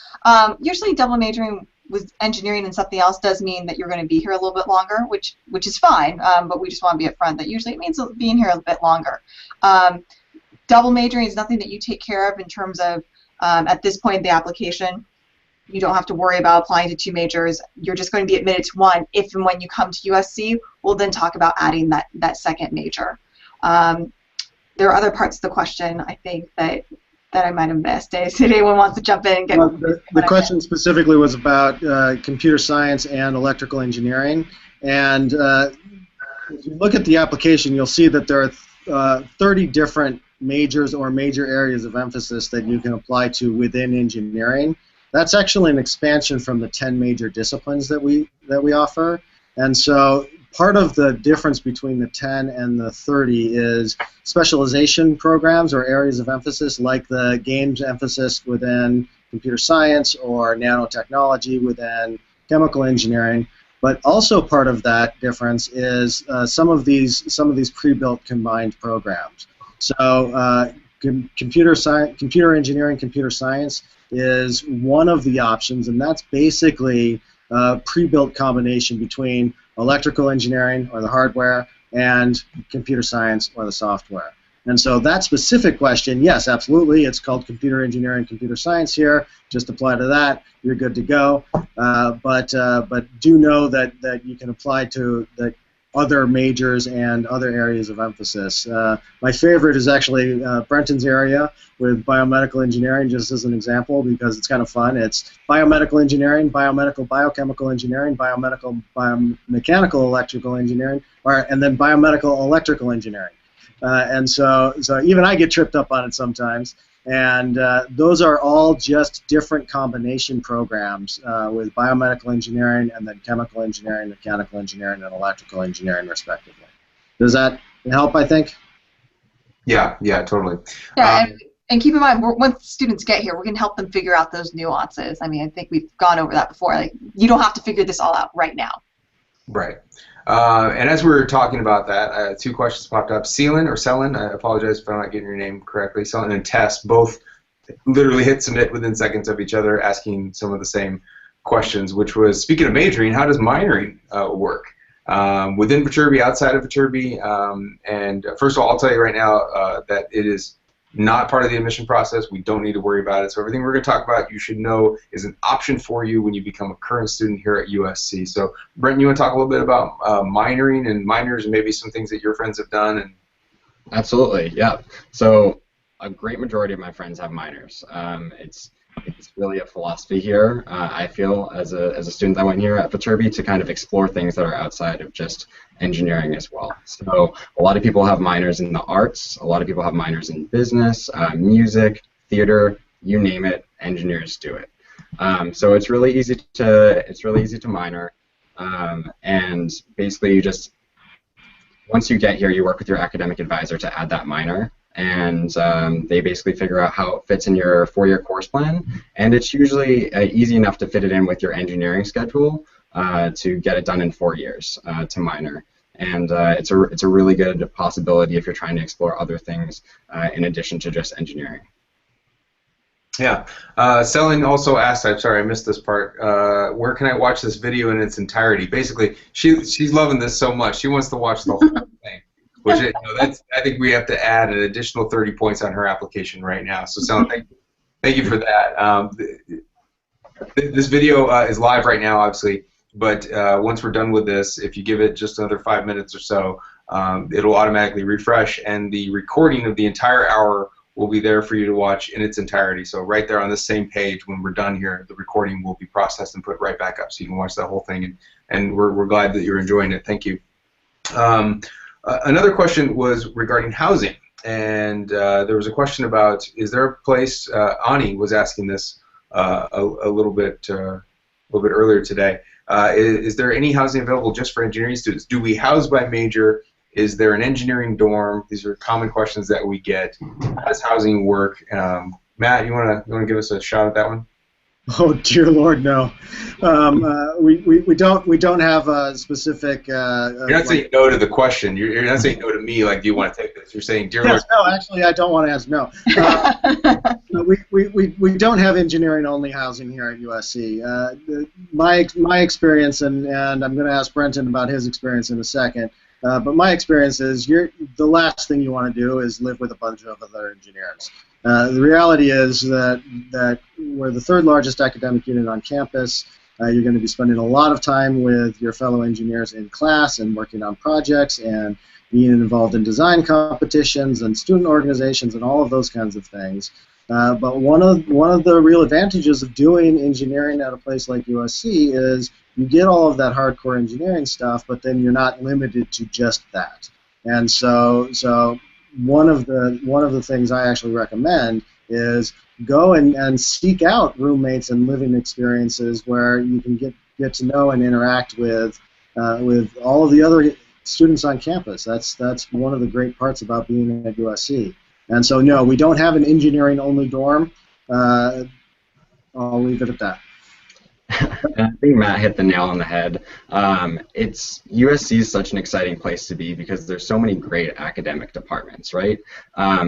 Usually double majoring with engineering and something else does mean that you're going to be here a little bit longer, which is fine, but we just want to be upfront that usually it means being here a bit longer. Double majoring is nothing that you take care of in terms of at this point in the application. You don't have to worry about applying to 2 majors. You're just going to be admitted to one. If and when you come to USC, we'll then talk about adding that second major. There are other parts of the question, I think, that I might have missed. If anyone wants to jump in and get... Well, the question specifically was about computer science and electrical engineering. And if you look at the application, you'll see that there are 30 different majors or major areas of emphasis that you can apply to within engineering. That's actually an expansion from the 10 major disciplines that we offer. And so part of the difference between the 10 and the 30 is specialization programs or areas of emphasis, like the games emphasis within computer science or nanotechnology within chemical engineering. But also part of that difference is some of these pre-built combined programs. So computer engineering, computer science is one of the options, and that's basically a pre-built combination between electrical engineering, or the hardware, and computer science, or the software. And so that specific question, yes, absolutely, it's called computer engineering, computer science here. Just apply to that, you're good to go. But do know that you can apply to the other majors and other areas of emphasis. My favorite is actually Brenton's area with biomedical engineering, just as an example, because it's kind of fun. It's biomedical engineering, biomedical biochemical engineering, biomedical biomechanical electrical engineering, and then biomedical electrical engineering. And so even I get tripped up on it sometimes. And those are all just different combination programs with biomedical engineering and then chemical engineering, mechanical engineering, and electrical engineering, respectively. Does that help, I think? Yeah, totally. Yeah, and keep in mind, once students get here, we're going to help them figure out those nuances. I mean, I think we've gone over that before. Like, you don't have to figure this all out right now. Right. And as we were talking about that, 2 questions popped up. Selin, I apologize if I'm not getting your name correctly. Selin and Tess both literally hit submit within seconds of each other, asking some of the same questions, which was, speaking of majoring, how does minoring work? Within Viterbi, outside of Viterbi, and first of all, I'll tell you right now that it is not part of the admission process. We don't need to worry about it. So everything we're going to talk about, you should know, is an option for you when you become a current student here at USC. So, Brenton, you want to talk a little bit about minoring and minors and maybe some things that your friends have done? And Absolutely, yeah. So a great majority of my friends have minors. It's really a philosophy here. I feel as a student that went here at Viterbi to kind of explore things that are outside of just engineering as well. So a lot of people have minors in the arts. A lot of people have minors in business, music, theater, you name it. Engineers do it. So it's really easy to minor, and basically you just, once you get here, you work with your academic advisor to add that minor. And they basically figure out how it fits in your 4-year course plan, and it's usually easy enough to fit it in with your engineering schedule to get it done in 4 years to minor. And it's a really good possibility if you're trying to explore other things in addition to just engineering. Yeah. Selin also asked, I'm sorry I missed this part, where can I watch this video in its entirety? Basically, she's loving this so much, she wants to watch the whole thing. Which, I think we have to add an additional 30 points on her application right now. So, Selin, thank you for that. This video is live right now, obviously, but once we're done with this, if you give it just another 5 minutes or so, it'll automatically refresh, and the recording of the entire hour will be there for you to watch in its entirety. So right there on the same page, when we're done here, the recording will be processed and put right back up, so you can watch that whole thing, and we're glad that you're enjoying it. Thank you. Another question was regarding housing, and there was a question about, is there a place, Ani was asking this, a little bit earlier today. Is there any housing available just for engineering students? Do we house by major? Is there an engineering dorm? These are common questions that we get. How does housing work? Matt, you wanna give us a shot at that one? Oh dear Lord, no. We don't have a specific. You're not saying no to the question. You're not saying no to me. Like, do you want to take this? You're saying, dear yes, Lord. no. Actually, I don't want to answer no. We don't have engineering only housing here at USC. My experience, and I'm going to ask Brenton about his experience in a second. But my experience is the last thing you want to do is live with a bunch of other engineers. The reality is that we're the third largest academic unit on campus. You're going to be spending a lot of time with your fellow engineers in class and working on projects and being involved in design competitions and student organizations and all of those kinds of things. But one of the real advantages of doing engineering at a place like USC is you get all of that hardcore engineering stuff, but then you're not limited to just that. And so one of the things I actually recommend is go and seek out roommates and living experiences where you can get to know and interact with all of the other students on campus. That's one of the great parts about being at USC. And so no, we don't have an engineering only dorm. I'll leave it at that. I think Matt hit the nail on the head. USC is such an exciting place to be because there's so many great academic departments, right?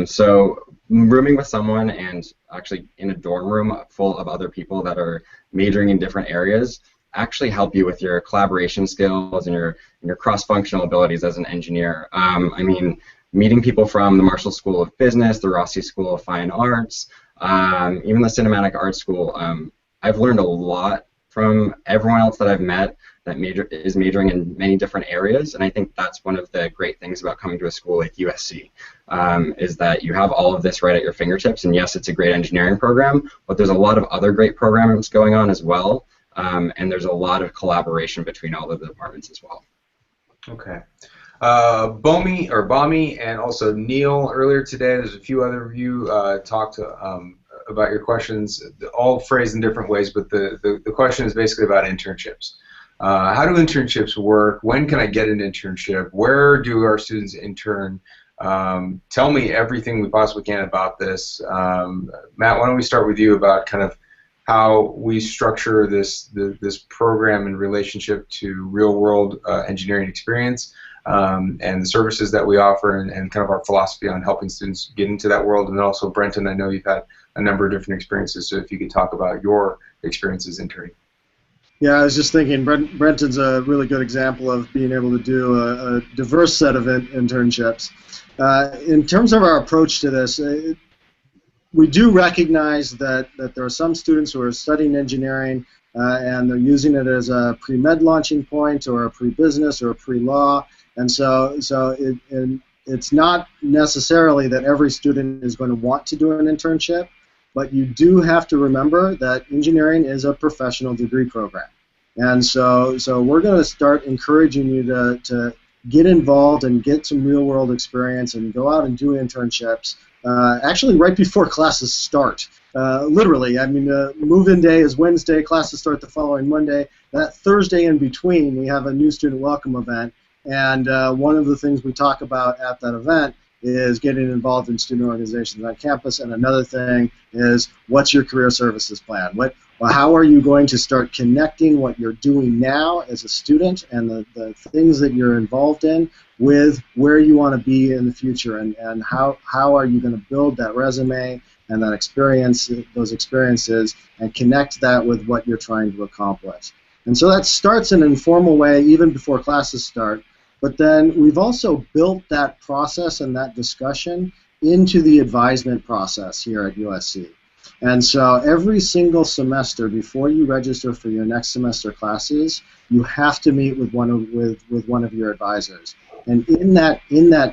So rooming with someone and actually in a dorm room full of other people that are majoring in different areas actually help you with your collaboration skills and your cross-functional abilities as an engineer. I mean, meeting people from the Marshall School of Business, the Rossi School of Fine Arts, even the Cinematic Arts School, I've learned a lot from everyone else that I've met that is majoring in many different areas, and I think that's one of the great things about coming to a school like USC, is that you have all of this right at your fingertips, and yes, it's a great engineering program, but there's a lot of other great programs going on as well, and there's a lot of collaboration between all of the departments as well. Okay. Bomi and also Neil earlier today, there's a few other of you talked about your questions, all phrased in different ways, but the question is basically about internships. How do internships work? When can I get an internship? Where do our students intern? Tell me everything we possibly can about this. Matt, why don't we start with you about kind of how we structure this program in relationship to real-world engineering experience and the services that we offer and kind of our philosophy on helping students get into that world. And then also, Brenton, I know you've had a number of different experiences, so if you could talk about your experiences interning. Yeah, I was just thinking Brenton's a really good example of being able to do a diverse set of internships. In terms of our approach to this, we do recognize that there are some students who are studying engineering and they're using it as a pre-med launching point or a pre-business or a pre-law, and so it's not necessarily that every student is going to want to do an internship, but you do have to remember that engineering is a professional degree program. And so we're going to start encouraging you to get involved and get some real-world experience and go out and do internships actually right before classes start. Literally, I mean, move-in day is Wednesday, classes start the following Monday. That Thursday in between, we have a new student welcome event, and one of the things we talk about at that event is getting involved in student organizations on campus, and another thing is what's your career services plan? How are you going to start connecting what you're doing now as a student and the things that you're involved in with where you want to be in the future, and how are you going to build that resume and that experience, those experiences, and connect that with what you're trying to accomplish. And so that starts in an informal way even before classes start. But then we've also built that process and that discussion into the advisement process here at USC. And so every single semester before you register for your next semester classes, you have to meet with one of your advisors. And in that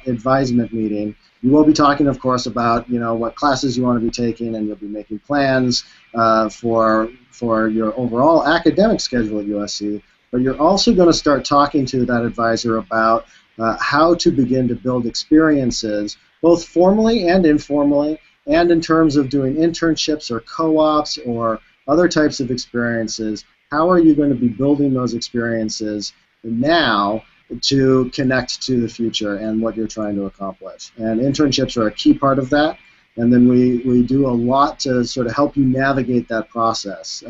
advisement meeting, you will be talking, of course, about what classes you want to be taking, and you'll be making plans for your overall academic schedule at USC. But you're also going to start talking to that advisor about how to begin to build experiences, both formally and informally, and in terms of doing internships or co-ops or other types of experiences, how are you going to be building those experiences now to connect to the future and what you're trying to accomplish? And internships are a key part of that. And then we do a lot to sort of help you navigate that process.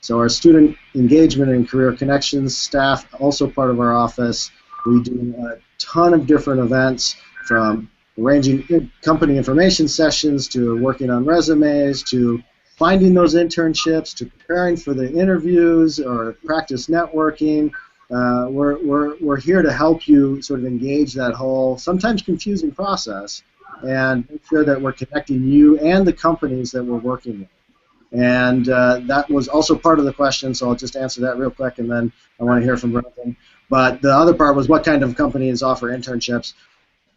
So our student engagement and career connections staff, also part of our office. We do a ton of different events, from arranging company information sessions to working on resumes to finding those internships to preparing for the interviews or practice networking. We're here to help you sort of engage that whole, sometimes confusing process, and make sure that we're connecting you and the companies that we're working with. And that was also part of the question, so I'll just answer that real quick, and then I want to hear from Brenton. But the other part was, what kind of companies offer internships?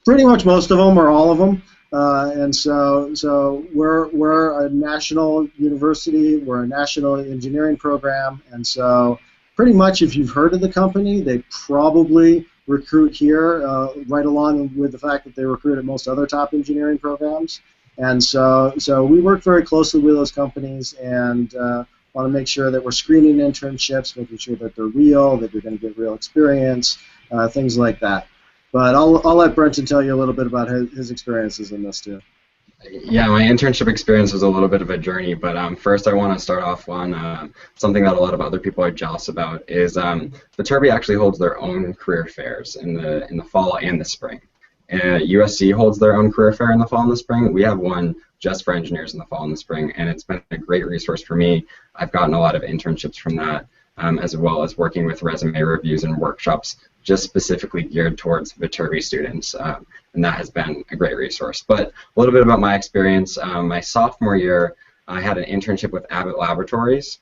Pretty much most of them, or all of them. And so we're a national university, we're a national engineering program, and so pretty much if you've heard of the company, they probably recruit here, right along with the fact that they recruit at most other top engineering programs. And so we work very closely with those companies and want to make sure that we're screening internships, making sure that they're real, that you're going to get real experience, things like that. But I'll let Brenton tell you a little bit about his experiences in this too. Yeah, my internship experience was a little bit of a journey, but first I want to start off on something that a lot of other people are jealous about is Viterbi actually holds their own career fairs in the fall and the spring. USC holds their own career fair in the fall and the spring. We have one just for engineers in the fall and the spring, and it's been a great resource for me. I've gotten a lot of internships from that, as well as working with resume reviews and workshops just specifically geared towards Viterbi students, and that has been a great resource. But a little bit about my experience. My sophomore year, I had an internship with Abbott Laboratories,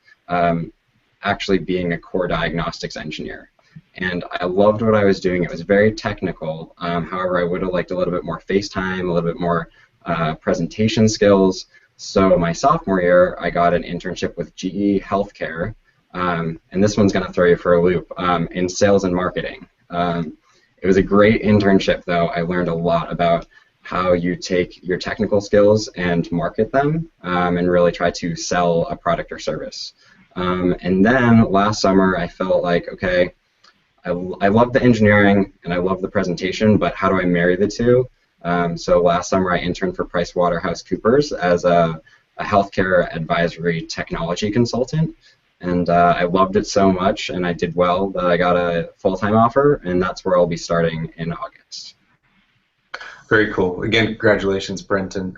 actually being a core diagnostics engineer. And I loved what I was doing. It was very technical. However, I would have liked a little bit more face time, a little bit more presentation skills. So my sophomore year, I got an internship with GE Healthcare, and this one's going to throw you for a loop, in sales and marketing. It was a great internship, though. I learned a lot about how you take your technical skills and market them, and really try to sell a product or service. And then last summer, I felt like, okay, I love the engineering and I love the presentation, but how do I marry the two? So last summer I interned for PricewaterhouseCoopers as a healthcare advisory technology consultant, and I loved it so much and I did well that I got a full-time offer, and that's where I'll be starting in August. Very cool. Again, congratulations, Brenton.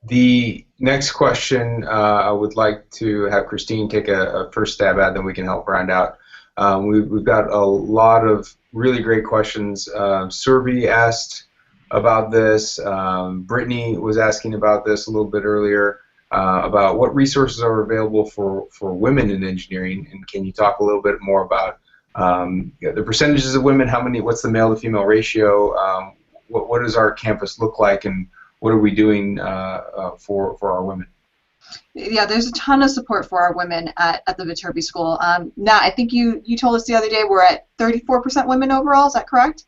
The next question I would like to have Christine take a first stab at, then we can help round out. We've got a lot of really great questions. Survey asked about this. Brittany was asking about this a little bit earlier, about what resources are available for women in engineering, and can you talk a little bit more about the percentages of women, what's the male to female ratio, what does our campus look like, and what are we doing for our women? Yeah, there's a ton of support for our women at the Viterbi School. Nat, I think you told us the other day we're at 34% women overall. Is that correct?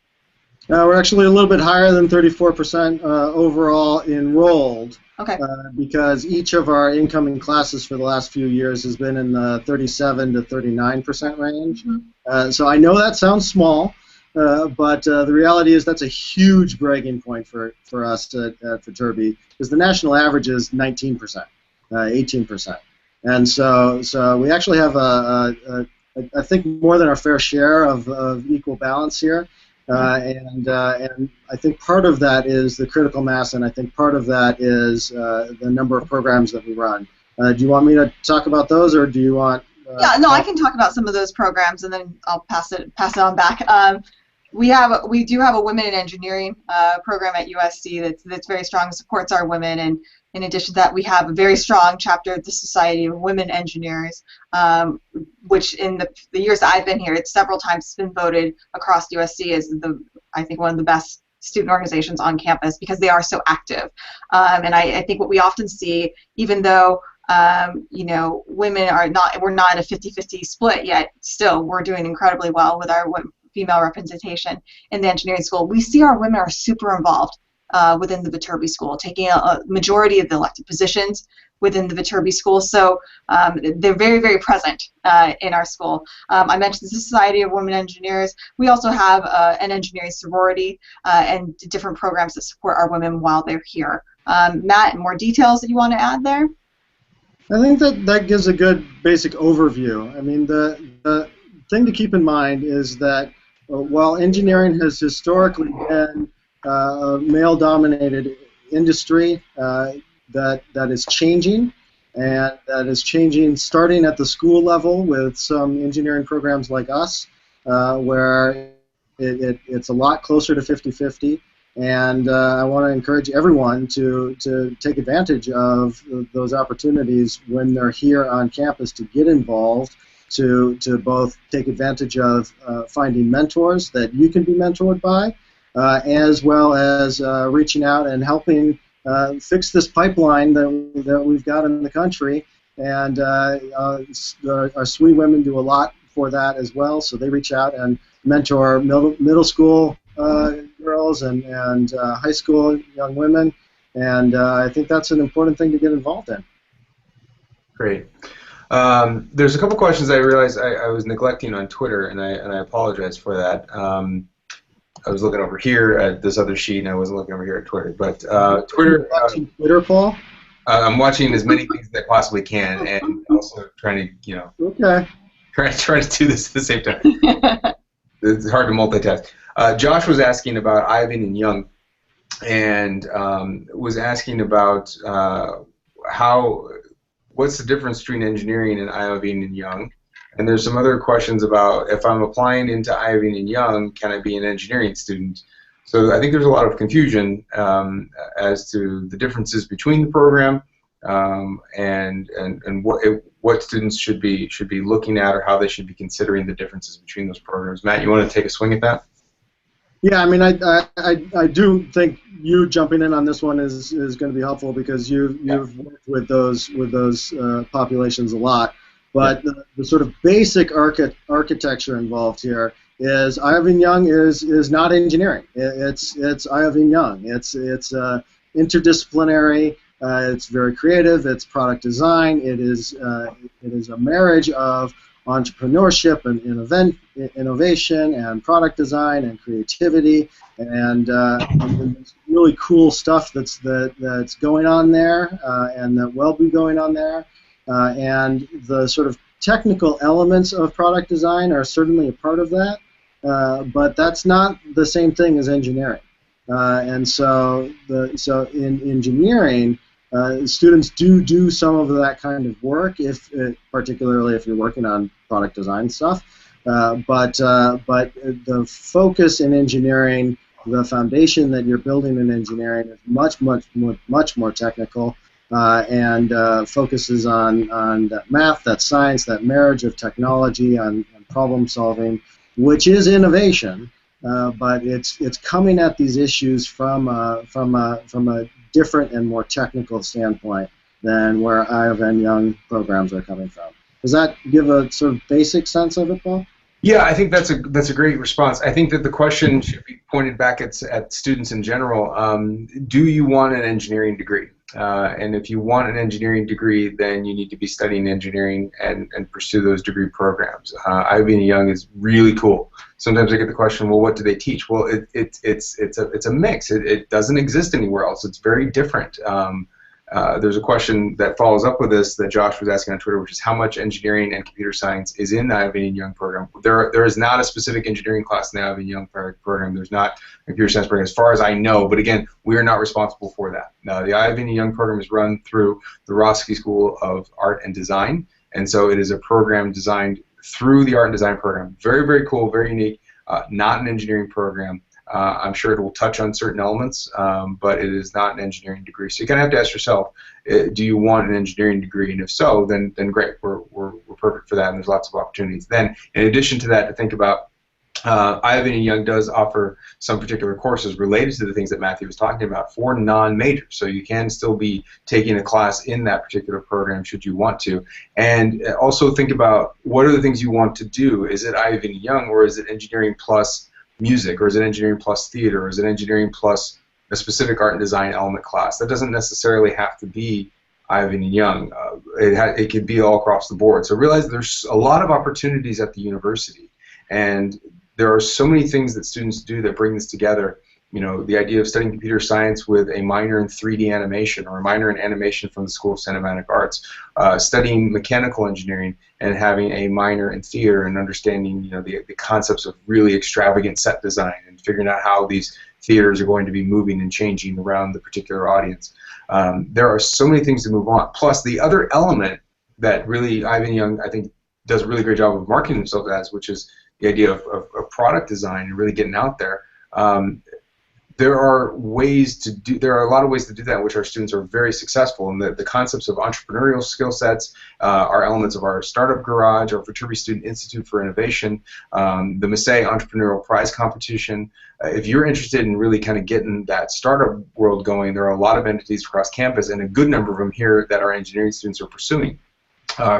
We're actually a little bit higher than 34% overall enrolled. Okay. Because each of our incoming classes for the last few years has been in the 37 to 39% range. Mm-hmm. So I know that sounds small, but the reality is that's a huge bragging point for us at Viterbi, because the national average is 19%. 18%, and so we actually have I think more than our fair share of equal balance here, and I think part of that is the critical mass, and I think part of that is the number of programs that we run. Do you want me to talk about those, or do you want? Yeah, no, I can talk about some of those programs, and then I'll pass it on back. We do have a women in engineering program at USC that's very strong, supports our women, and in addition to that, we have a very strong chapter of the Society of Women Engineers, which in the years that I've been here, it's several times been voted across USC as I think one of the best student organizations on campus, because they are so active. And I think what we often see, even though women we're not in a 50-50 split yet, still we're doing incredibly well with our female representation in the engineering school. We see our women are super involved. within the Viterbi School, taking a majority of the elected positions within the Viterbi School. So they're very, very present in our school. I mentioned the Society of Women Engineers. We also have an engineering sorority and different programs that support our women while they're here. Matt, more details that you want to add there? I think that gives a good basic overview. I mean, the thing to keep in mind is that while engineering has historically been a male-dominated industry, that is changing, and that is changing starting at the school level with some engineering programs like us, where it's a lot closer to 50-50. And I want to encourage everyone to take advantage of those opportunities when they're here on campus to get involved, to both take advantage of finding mentors that you can be mentored by, as well as reaching out and helping fix this pipeline that we've got in the country. And our SWE women do a lot for that as well, so they reach out and mentor middle school girls and high school young women, and I think that's an important thing to get involved in. Great. There's a couple questions I realized I was neglecting on Twitter, and I apologize for that. I was looking over here at this other sheet, and I wasn't looking over here at Twitter. But Twitter. Watching Twitter, Paul? I'm watching as many things as I possibly can, and also trying to, Okay. try to do this at the same time. It's hard to multitask. Josh was asking about Iovine and Young, and was asking about what's the difference between engineering and Iovine and Young. And there's some other questions about if I'm applying into Iovine and Young, can I be an engineering student? So I think there's a lot of confusion as to the differences between the program and what students should be looking at, or how they should be considering the differences between those programs. Matt, you want to take a swing at that? Yeah, I mean, I do think you jumping in on this one is going to be helpful, because you've worked with those populations a lot. But the sort of basic architecture involved here is Iovine Young is not engineering. It's Iovine Young. It's interdisciplinary. It's very creative. It's product design. It is a marriage of entrepreneurship and innovation and product design and creativity, and really cool stuff that's going on there, and that will be going on there. And the sort of technical elements of product design are certainly a part of that, but that's not the same thing as engineering. And so in engineering, students do some of that kind of work, particularly if you're working on product design stuff. But the focus in engineering, the foundation that you're building in engineering, is much more technical. And focuses on that math, that science, that marriage of technology and problem solving, which is innovation, but it's coming at these issues from a different and more technical standpoint than where Iovine Young programs are coming from. Does that give a sort of basic sense of it, Paul? Yeah, I think that's a great response. I think that the question should be pointed back at students in general. Do you want an engineering degree? And if you want an engineering degree, then you need to be studying engineering and pursue those degree programs. Iovine Young is really cool. Sometimes I get the question, well, what do they teach? Well, it's a mix. It doesn't exist anywhere else. It's very different. There's a question that follows up with this that Josh was asking on Twitter, which is how much engineering and computer science is in the Iovine Young program. There is not a specific engineering class in the Iovine Young program. There's not a computer science program as far as I know, but again, we are not responsible for that. The Iovine Young program is run through the Roski School of Art and Design, and so it is a program designed through the Art and Design program. Very, very cool, very unique, not an engineering program. I'm sure it will touch on certain elements, but it is not an engineering degree. So you kind of have to ask yourself, do you want an engineering degree? And if so, then great, we're perfect for that, and there's lots of opportunities. Then, in addition to that, to think about, Iovine Young does offer some particular courses related to the things that Matthew was talking about for non-majors. So you can still be taking a class in that particular program should you want to. And also think about, what are the things you want to do? Is it Iovine Young, or is it engineering plus music, or is it engineering plus theater, or is it engineering plus a specific art and design element class. That doesn't necessarily have to be Ivan and Young. It could be all across the board. So realize there's a lot of opportunities at the university, and there are so many things that students do that bring this together. You know, the idea of studying computer science with a minor in 3D animation or a minor in animation from the School of Cinematic Arts, studying mechanical engineering and having a minor in theater and understanding, you know, the concepts of really extravagant set design and figuring out how these theaters are going to be moving and changing around the particular audience. There are so many things to move on. Plus, the other element that really Ivan Young, I think, does a really great job of marketing himself as, which is the idea of product design and really getting out there. There are a lot of ways to do that, which our students are very successful. And the concepts of entrepreneurial skill sets are elements of our startup garage, our Viterbi Student Institute for Innovation, the Massey Entrepreneurial Prize Competition. If you're interested in really kind of getting that startup world going, there are a lot of entities across campus, and a good number of them here that our engineering students are pursuing.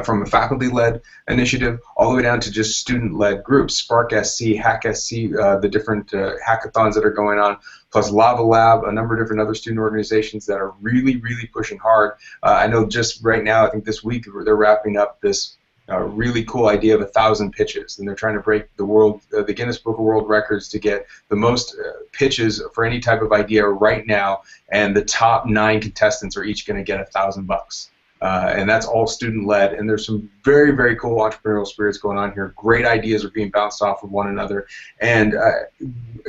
From a faculty-led initiative all the way down to just student-led groups, Spark SC, Hack SC, the different hackathons that are going on, plus Lava Lab, a number of different other student organizations that are really, really pushing hard. I know just right now, I think this week, they're wrapping up this really cool idea of 1,000 pitches, and they're trying to break the Guinness Book of World Records to get the most pitches for any type of idea right now, and the top 9 contestants are each going to get $1,000. And that's all student-led, and there's some very, very cool entrepreneurial spirits going on here. Great ideas are being bounced off of one another, and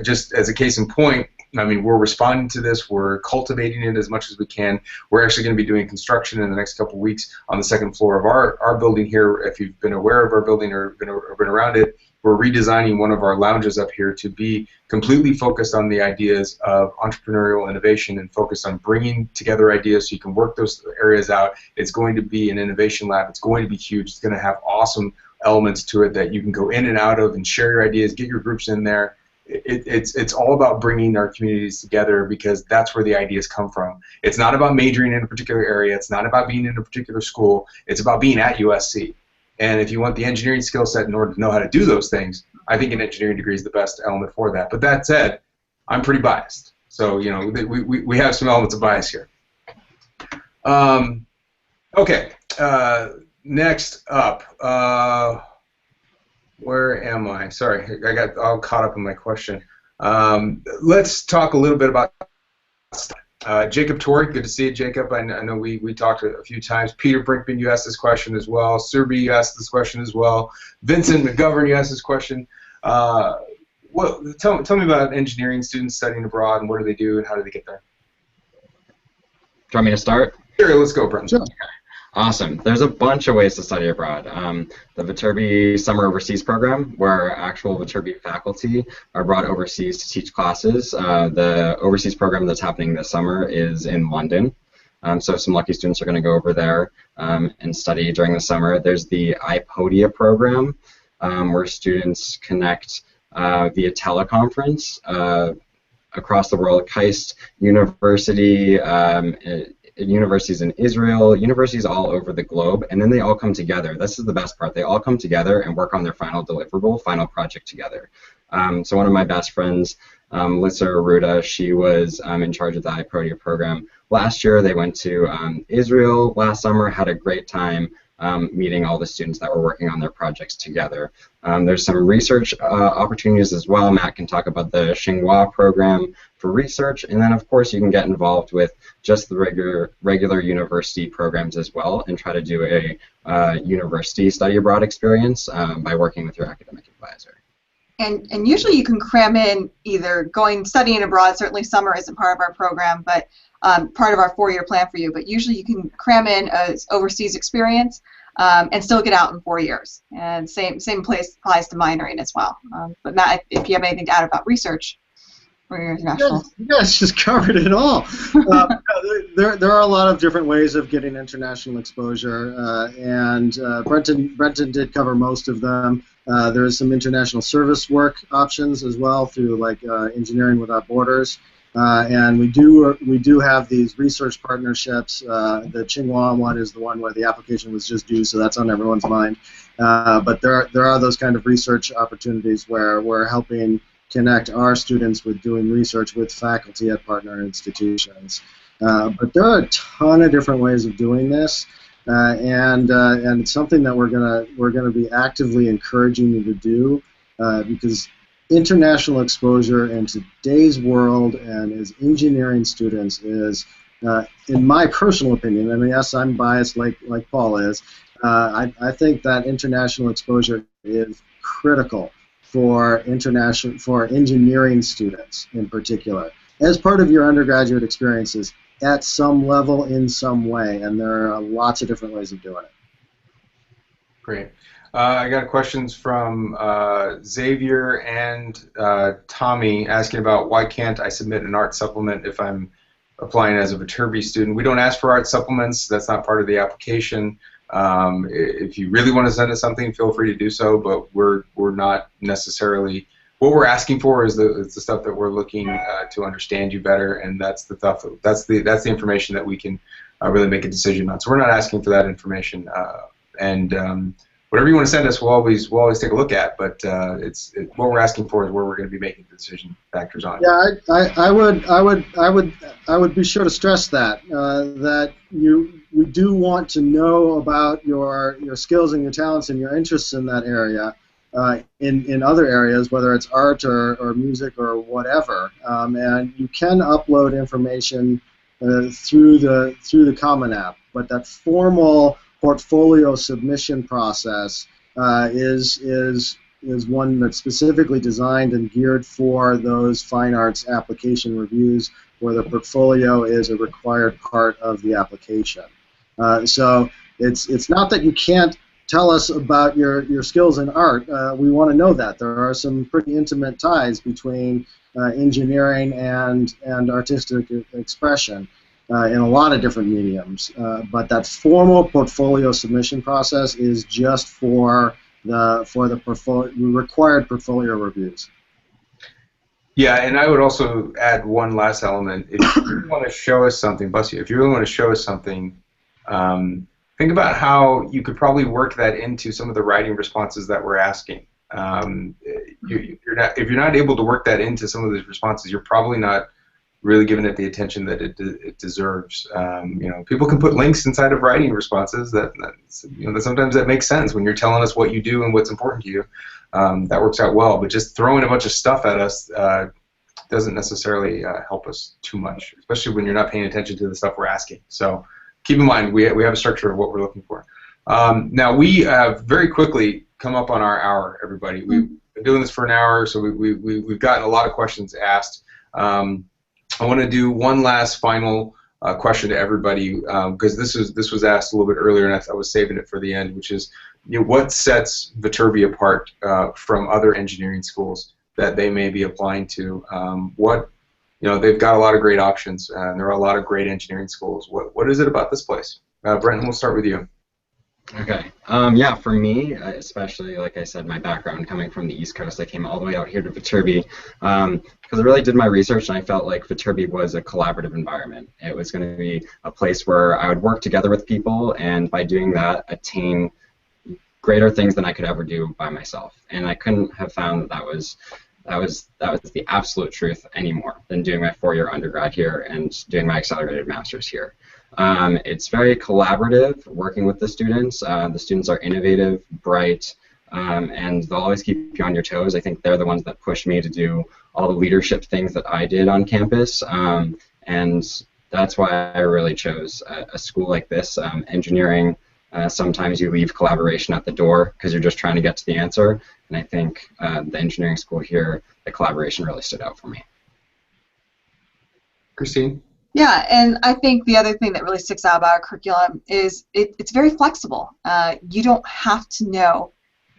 just as a case in point, I mean, we're responding to this. We're cultivating it as much as we can. We're actually going to be doing construction in the next couple of weeks on the second floor of our building here. If you've been aware of our building or been around it, we're redesigning one of our lounges up here to be completely focused on the ideas of entrepreneurial innovation and focused on bringing together ideas so you can work those areas out. It's going to be an innovation lab. It's going to be huge. It's going to have awesome elements to it that you can go in and out of and share your ideas, get your groups in there. It's all about bringing our communities together, because that's where the ideas come from. It's not about majoring in a particular area. It's not about being in a particular school. It's about being at USC. And if you want the engineering skill set in order to know how to do those things, I think an engineering degree is the best element for that. But that said, I'm pretty biased. So, you know, we have some elements of bias here. Okay, next up. Where am I? Sorry, I got all caught up in my question. Let's talk a little bit about Jacob Torrey. Good to see you, Jacob. I know we talked a few times. Peter Brinkman, you asked this question as well. Serby, you asked this question as well. Vincent McGovern, you asked this question. Tell me about engineering students studying abroad, and what do they do, and how do they get there? Do you want me to start? Sure, let's go, Brendan. Sure. Awesome. There's a bunch of ways to study abroad. The Viterbi Summer Overseas Program, where actual Viterbi faculty are brought overseas to teach classes. The overseas program that's happening this summer is in London. So some lucky students are going to go over there and study during the summer. There's the iPodia program, where students connect via teleconference across the world. KAIST University, universities in Israel, universities all over the globe, and then they all come together. This is the best part. They all come together and work on their final deliverable, final project together. So one of my best friends, Lisa Aruda, she was in charge of the iPodia program. Last year they went to Israel last summer, had a great time meeting all the students that were working on their projects together. There's some research opportunities as well. Matt can talk about the Tsinghua program for research, and then of course you can get involved with just the regular university programs as well and try to do a university study abroad experience by working with your academic advisor. And usually you can cram in either studying abroad. Certainly summer isn't part of our program, but part of our 4-year plan for you. But usually you can cram in an overseas experience and still get out in 4 years. And same place applies to minoring as well. But Matt, if you have anything to add about research or your international. You guys just covered it all. There are a lot of different ways of getting international exposure, and Brenton did cover most of them. There is some international service work options as well through like Engineering Without Borders, and we do have these research partnerships. The Tsinghua one is the one where the application was just due, so that's on everyone's mind. But there are those kind of research opportunities where we're helping connect our students with doing research with faculty at partner institutions. But there are a ton of different ways of doing this, and it's something that we're gonna be actively encouraging you to do, because international exposure in today's world and as engineering students is, in my personal opinion, I mean, yes, I'm biased like Paul is, I think that international exposure is critical for engineering students in particular, as part of your undergraduate experiences at some level in some way, and there are lots of different ways of doing it. Great. I got questions from Xavier and Tommy asking about why can't I submit an art supplement if I'm applying as a Viterbi student. We don't ask for art supplements. That's not part of the application. If you really want to send us something, feel free to do so, but we're not necessarily, what we're asking for is the stuff that we're looking to understand you better, and that's the stuff, that's the information that we can really make a decision on. So we're not asking for that information, and whatever you want to send us, we'll always take a look at. But what we're asking for is where we're going to be making decision factors on. Yeah, I would be sure to stress that that we do want to know about your skills and your talents and your interests in that area. In other areas, whether it's art or music or whatever, and you can upload information through the Common App, but that formal portfolio submission process is one that's specifically designed and geared for those fine arts application reviews, where the portfolio is a required part of the application. So it's not that you can't tell us about your skills in art. We want to know that. There are some pretty intimate ties between engineering and artistic expression in a lot of different mediums. But that formal portfolio submission process is just for the required portfolio reviews. Yeah, and I would also add one last element. If you really want to show us something, bless you, if you really want to show us something, think about how you could probably work that into some of the writing responses that we're asking. If you're not able to work that into some of these responses, you're probably not really giving it the attention that it deserves. People can put links inside of writing responses that sometimes that makes sense when you're telling us what you do and what's important to you. That works out well, but just throwing a bunch of stuff at us doesn't necessarily help us too much, especially when you're not paying attention to the stuff we're asking. So keep in mind, we have a structure of what we're looking for. Now, we have very quickly come up on our hour, everybody. We've been doing this for an hour, so we've gotten a lot of questions asked. I want to do one last final question to everybody, because this was asked a little bit earlier, and I was saving it for the end, which is, what sets Viterbi apart from other engineering schools that they may be applying to? They've got a lot of great options, and there are a lot of great engineering schools. What is it about this place? Brenton, we'll start with you. Okay. Yeah, for me, especially, like I said, my background coming from the East Coast, I came all the way out here to Viterbi because I really did my research, and I felt like Viterbi was a collaborative environment. It was going to be a place where I would work together with people, and by doing that, attain greater things than I could ever do by myself. And I couldn't have found that was the absolute truth anymore than doing my four-year undergrad here and doing my accelerated master's here. It's very collaborative, working with the students. The students are innovative, bright, and they'll always keep you on your toes. I think they're the ones that push me to do all the leadership things that I did on campus, and that's why I really chose a school like this. Engineering, sometimes you leave collaboration at the door because you're just trying to get to the answer, and I think the engineering school here, the collaboration really stood out for me. Christine? Yeah, and I think the other thing that really sticks out about our curriculum is it's very flexible. You don't have to know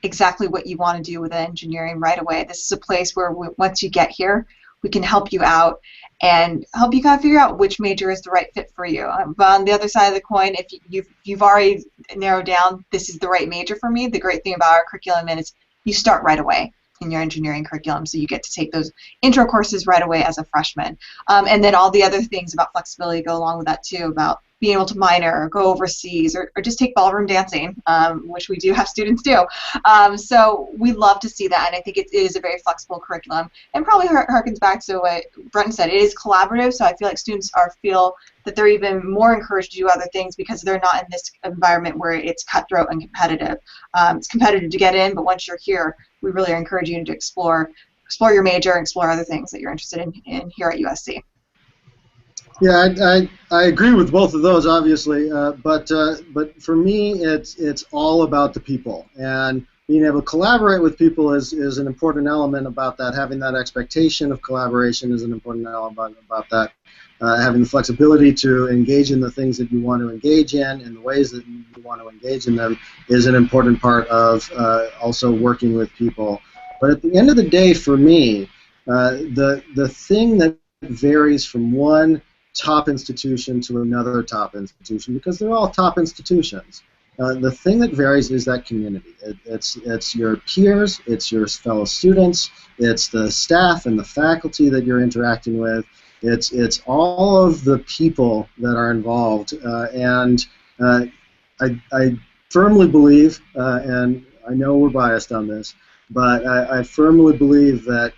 exactly what you want to do with engineering right away. This is a place where once you get here, we can help you out and help you kind of figure out which major is the right fit for you. But on the other side of the coin, if you've already narrowed down, this is the right major for me, the great thing about our curriculum is you start right away in your engineering curriculum, so you get to take those intro courses right away as a freshman. And then all the other things about flexibility go along with that too, about being able to minor, or go overseas, or just take ballroom dancing, which we do have students do. So we love to see that, and I think it is a very flexible curriculum, and probably harkens back to what Brenton said. It is collaborative, so I feel like students feel that they're even more encouraged to do other things because they're not in this environment where it's cutthroat and competitive. It's competitive to get in, but once you're here, we really encourage you to explore your major, and explore other things that you're interested in here at USC. Yeah, I agree with both of those, obviously, but for me, it's all about the people, and being able to collaborate with people is an important element about that. Having that expectation of collaboration is an important element about that. Having the flexibility to engage in the things that you want to engage in the ways that you want to engage in them is an important part of also working with people. But at the end of the day, for me, the thing that varies from one top institution to another top institution, because they're all top institutions. The thing that varies is that community. It's your peers, it's your fellow students, it's the staff and the faculty that you're interacting with. It's all of the people that are involved, and I firmly believe, and I know we're biased on this, but I firmly believe that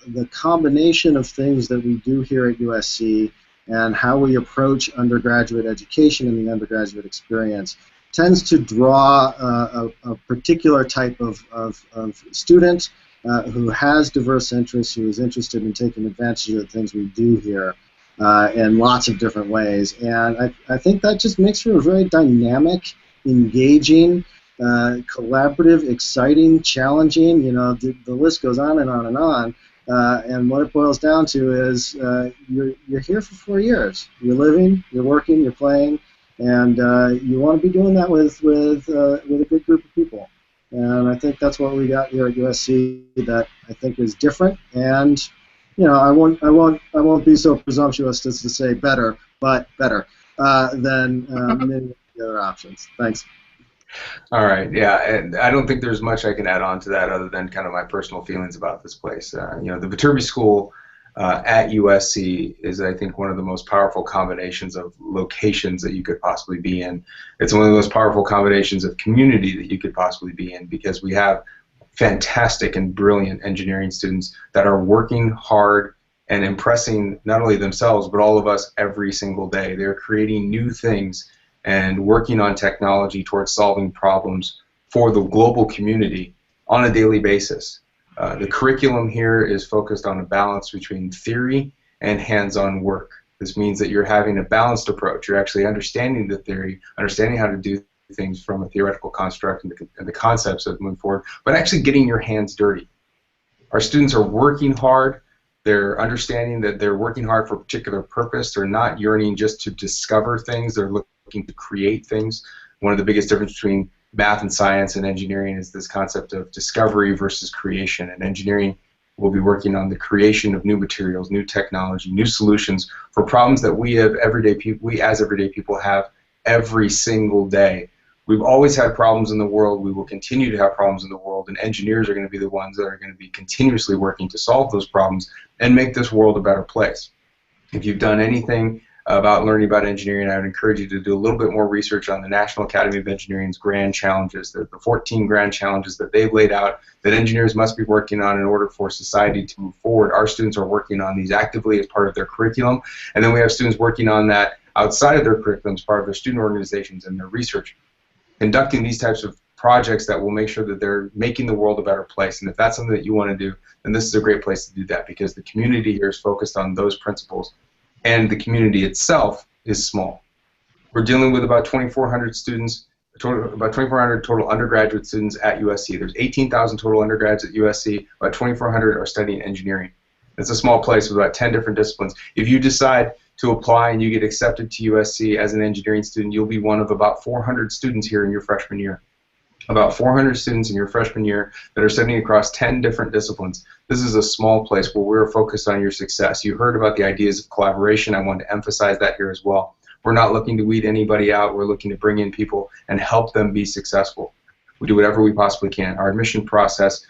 the combination of things that we do here at USC and how we approach undergraduate education and the undergraduate experience tends to draw a particular type of student who has diverse interests, who is interested in taking advantage of the things we do here in lots of different ways. And I think that just makes for a very dynamic, engaging, collaborative, exciting, challenging, the list goes on and on and on. And what it boils down to is you're here for 4 years. You're living, you're working, you're playing, and you want to be doing that with a good group of people. And I think that's what we got here at USC that I think is different. And I won't be so presumptuous as to say better, but better than many of the other options. Thanks. All right, yeah, and I don't think there's much I can add on to that other than kind of my personal feelings about this place. The Viterbi School at USC is, I think, one of the most powerful combinations of locations that you could possibly be in. It's one of the most powerful combinations of community that you could possibly be in, because we have fantastic and brilliant engineering students that are working hard and impressing not only themselves but all of us every single day. They're creating new things and working on technology towards solving problems for the global community on a daily basis. The curriculum here is focused on a balance between theory and hands-on work. This means that you're having a balanced approach. You're actually understanding the theory, understanding how to do things from a theoretical construct and the concepts of moving forward, but actually getting your hands dirty. Our students are working hard. They're understanding that they're working hard for a particular purpose. They're not yearning just to discover things. They're looking to create things. One of the biggest differences between math and science and engineering is this concept of discovery versus creation. And engineering will be working on the creation of new materials, new technology, new solutions for problems that we as everyday people have every single day. We've always had problems in the world. We will continue to have problems in the world, and engineers are going to be the ones that are going to be continuously working to solve those problems and make this world a better place. If you've done anything about learning about engineering, I would encourage you to do a little bit more research on the National Academy of Engineering's grand challenges, the 14 grand challenges that they've laid out that engineers must be working on in order for society to move forward. Our students are working on these actively as part of their curriculum, and then we have students working on that outside of their curriculum as part of their student organizations and their research, conducting these types of projects that will make sure that they're making the world a better place. And if that's something that you want to do, then this is a great place to do that, because the community here is focused on those principles, and the community itself is small. We're dealing with about 2,400 students, about 2,400 total undergraduate students at USC. There's 18,000 total undergrads at USC. About 2,400 are studying engineering. It's a small place with about 10 different disciplines. If you decide to apply and you get accepted to USC as an engineering student, you'll be one of about 400 students here in your freshman year. About 400 students in your freshman year that are studying across 10 different disciplines. This is a small place where we're focused on your success. You heard about the ideas of collaboration. I wanted to emphasize that here as well. We're not looking to weed anybody out. We're looking to bring in people and help them be successful. We do whatever we possibly can. Our admission process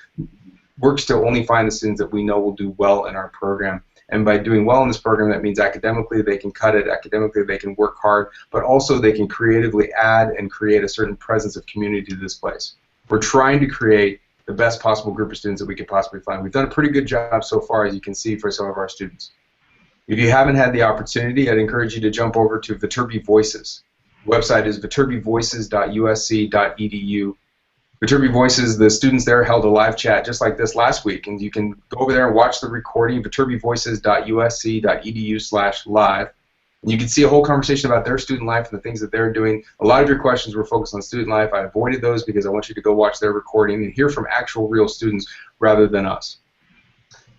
works to only find the students that we know will do well in our program. And by doing well in this program, that means academically they can cut it, academically they can work hard, but also they can creatively add and create a certain presence of community to this place. We're trying to create the best possible group of students that we could possibly find. We've done a pretty good job so far, as you can see, for some of our students. If you haven't had the opportunity, I'd encourage you to jump over to Viterbi Voices. The website is viterbivoices.usc.edu. Viterbi Voices, the students there held a live chat just like this last week, and you can go over there and watch the recording, viterbivoices.usc.edu/live. And you can see a whole conversation about their student life and the things that they're doing. A lot of your questions were focused on student life. I avoided those because I want you to go watch their recording and hear from actual real students rather than us.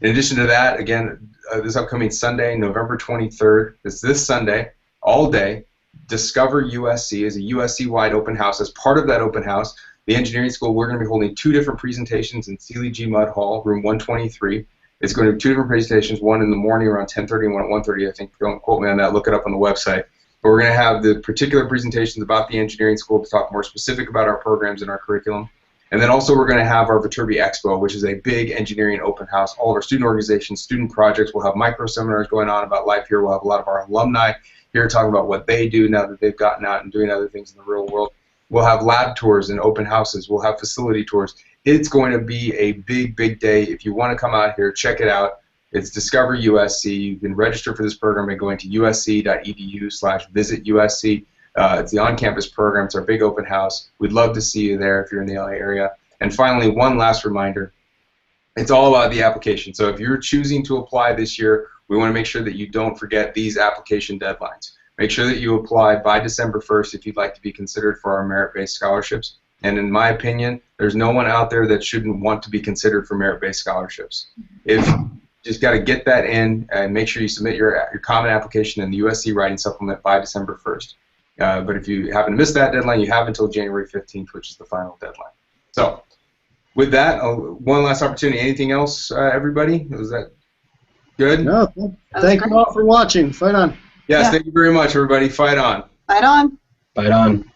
In addition to that, again, this upcoming Sunday, November 23rd, it's this Sunday, all day, Discover USC is a USC-wide open house. As part of that open house, the engineering school, we're going to be holding 2 different presentations in Seeley G. Mudd Hall, room 123. It's going to be 2 different presentations, one in the morning around 10:30 and one at 1:30. I think, don't quote me on that, look it up on the website. But we're going to have the particular presentations about the engineering school to talk more specific about our programs and our curriculum. And then also we're going to have our Viterbi Expo, which is a big engineering open house. All of our student organizations, student projects, we'll have micro seminars going on about life here. We'll have a lot of our alumni here talking about what they do now that they've gotten out and doing other things in the real world. We'll have lab tours and open houses. We'll have facility tours. It's going to be a big, big day. If you want to come out here, check it out. It's Discover USC. You can register for this program by going to usc.edu/visitusc. It's the on-campus program. It's our big open house. We'd love to see you there if you're in the LA area. And finally, one last reminder. It's all about the application. So if you're choosing to apply this year, we want to make sure that you don't forget these application deadlines. Make sure that you apply by December 1st if you'd like to be considered for our merit-based scholarships. And in my opinion, there's no one out there that shouldn't want to be considered for merit-based scholarships. If you just got to get that in and make sure you submit your common application in the USC Writing Supplement by December 1st. But if you happen to miss that deadline, you have until January 15th, which is the final deadline. So with that, one last opportunity. Anything else, everybody? Was that good? No, thank you all for watching. Fight on. Yes, yeah. Thank you very much, everybody. Fight on. Fight on. Fight on.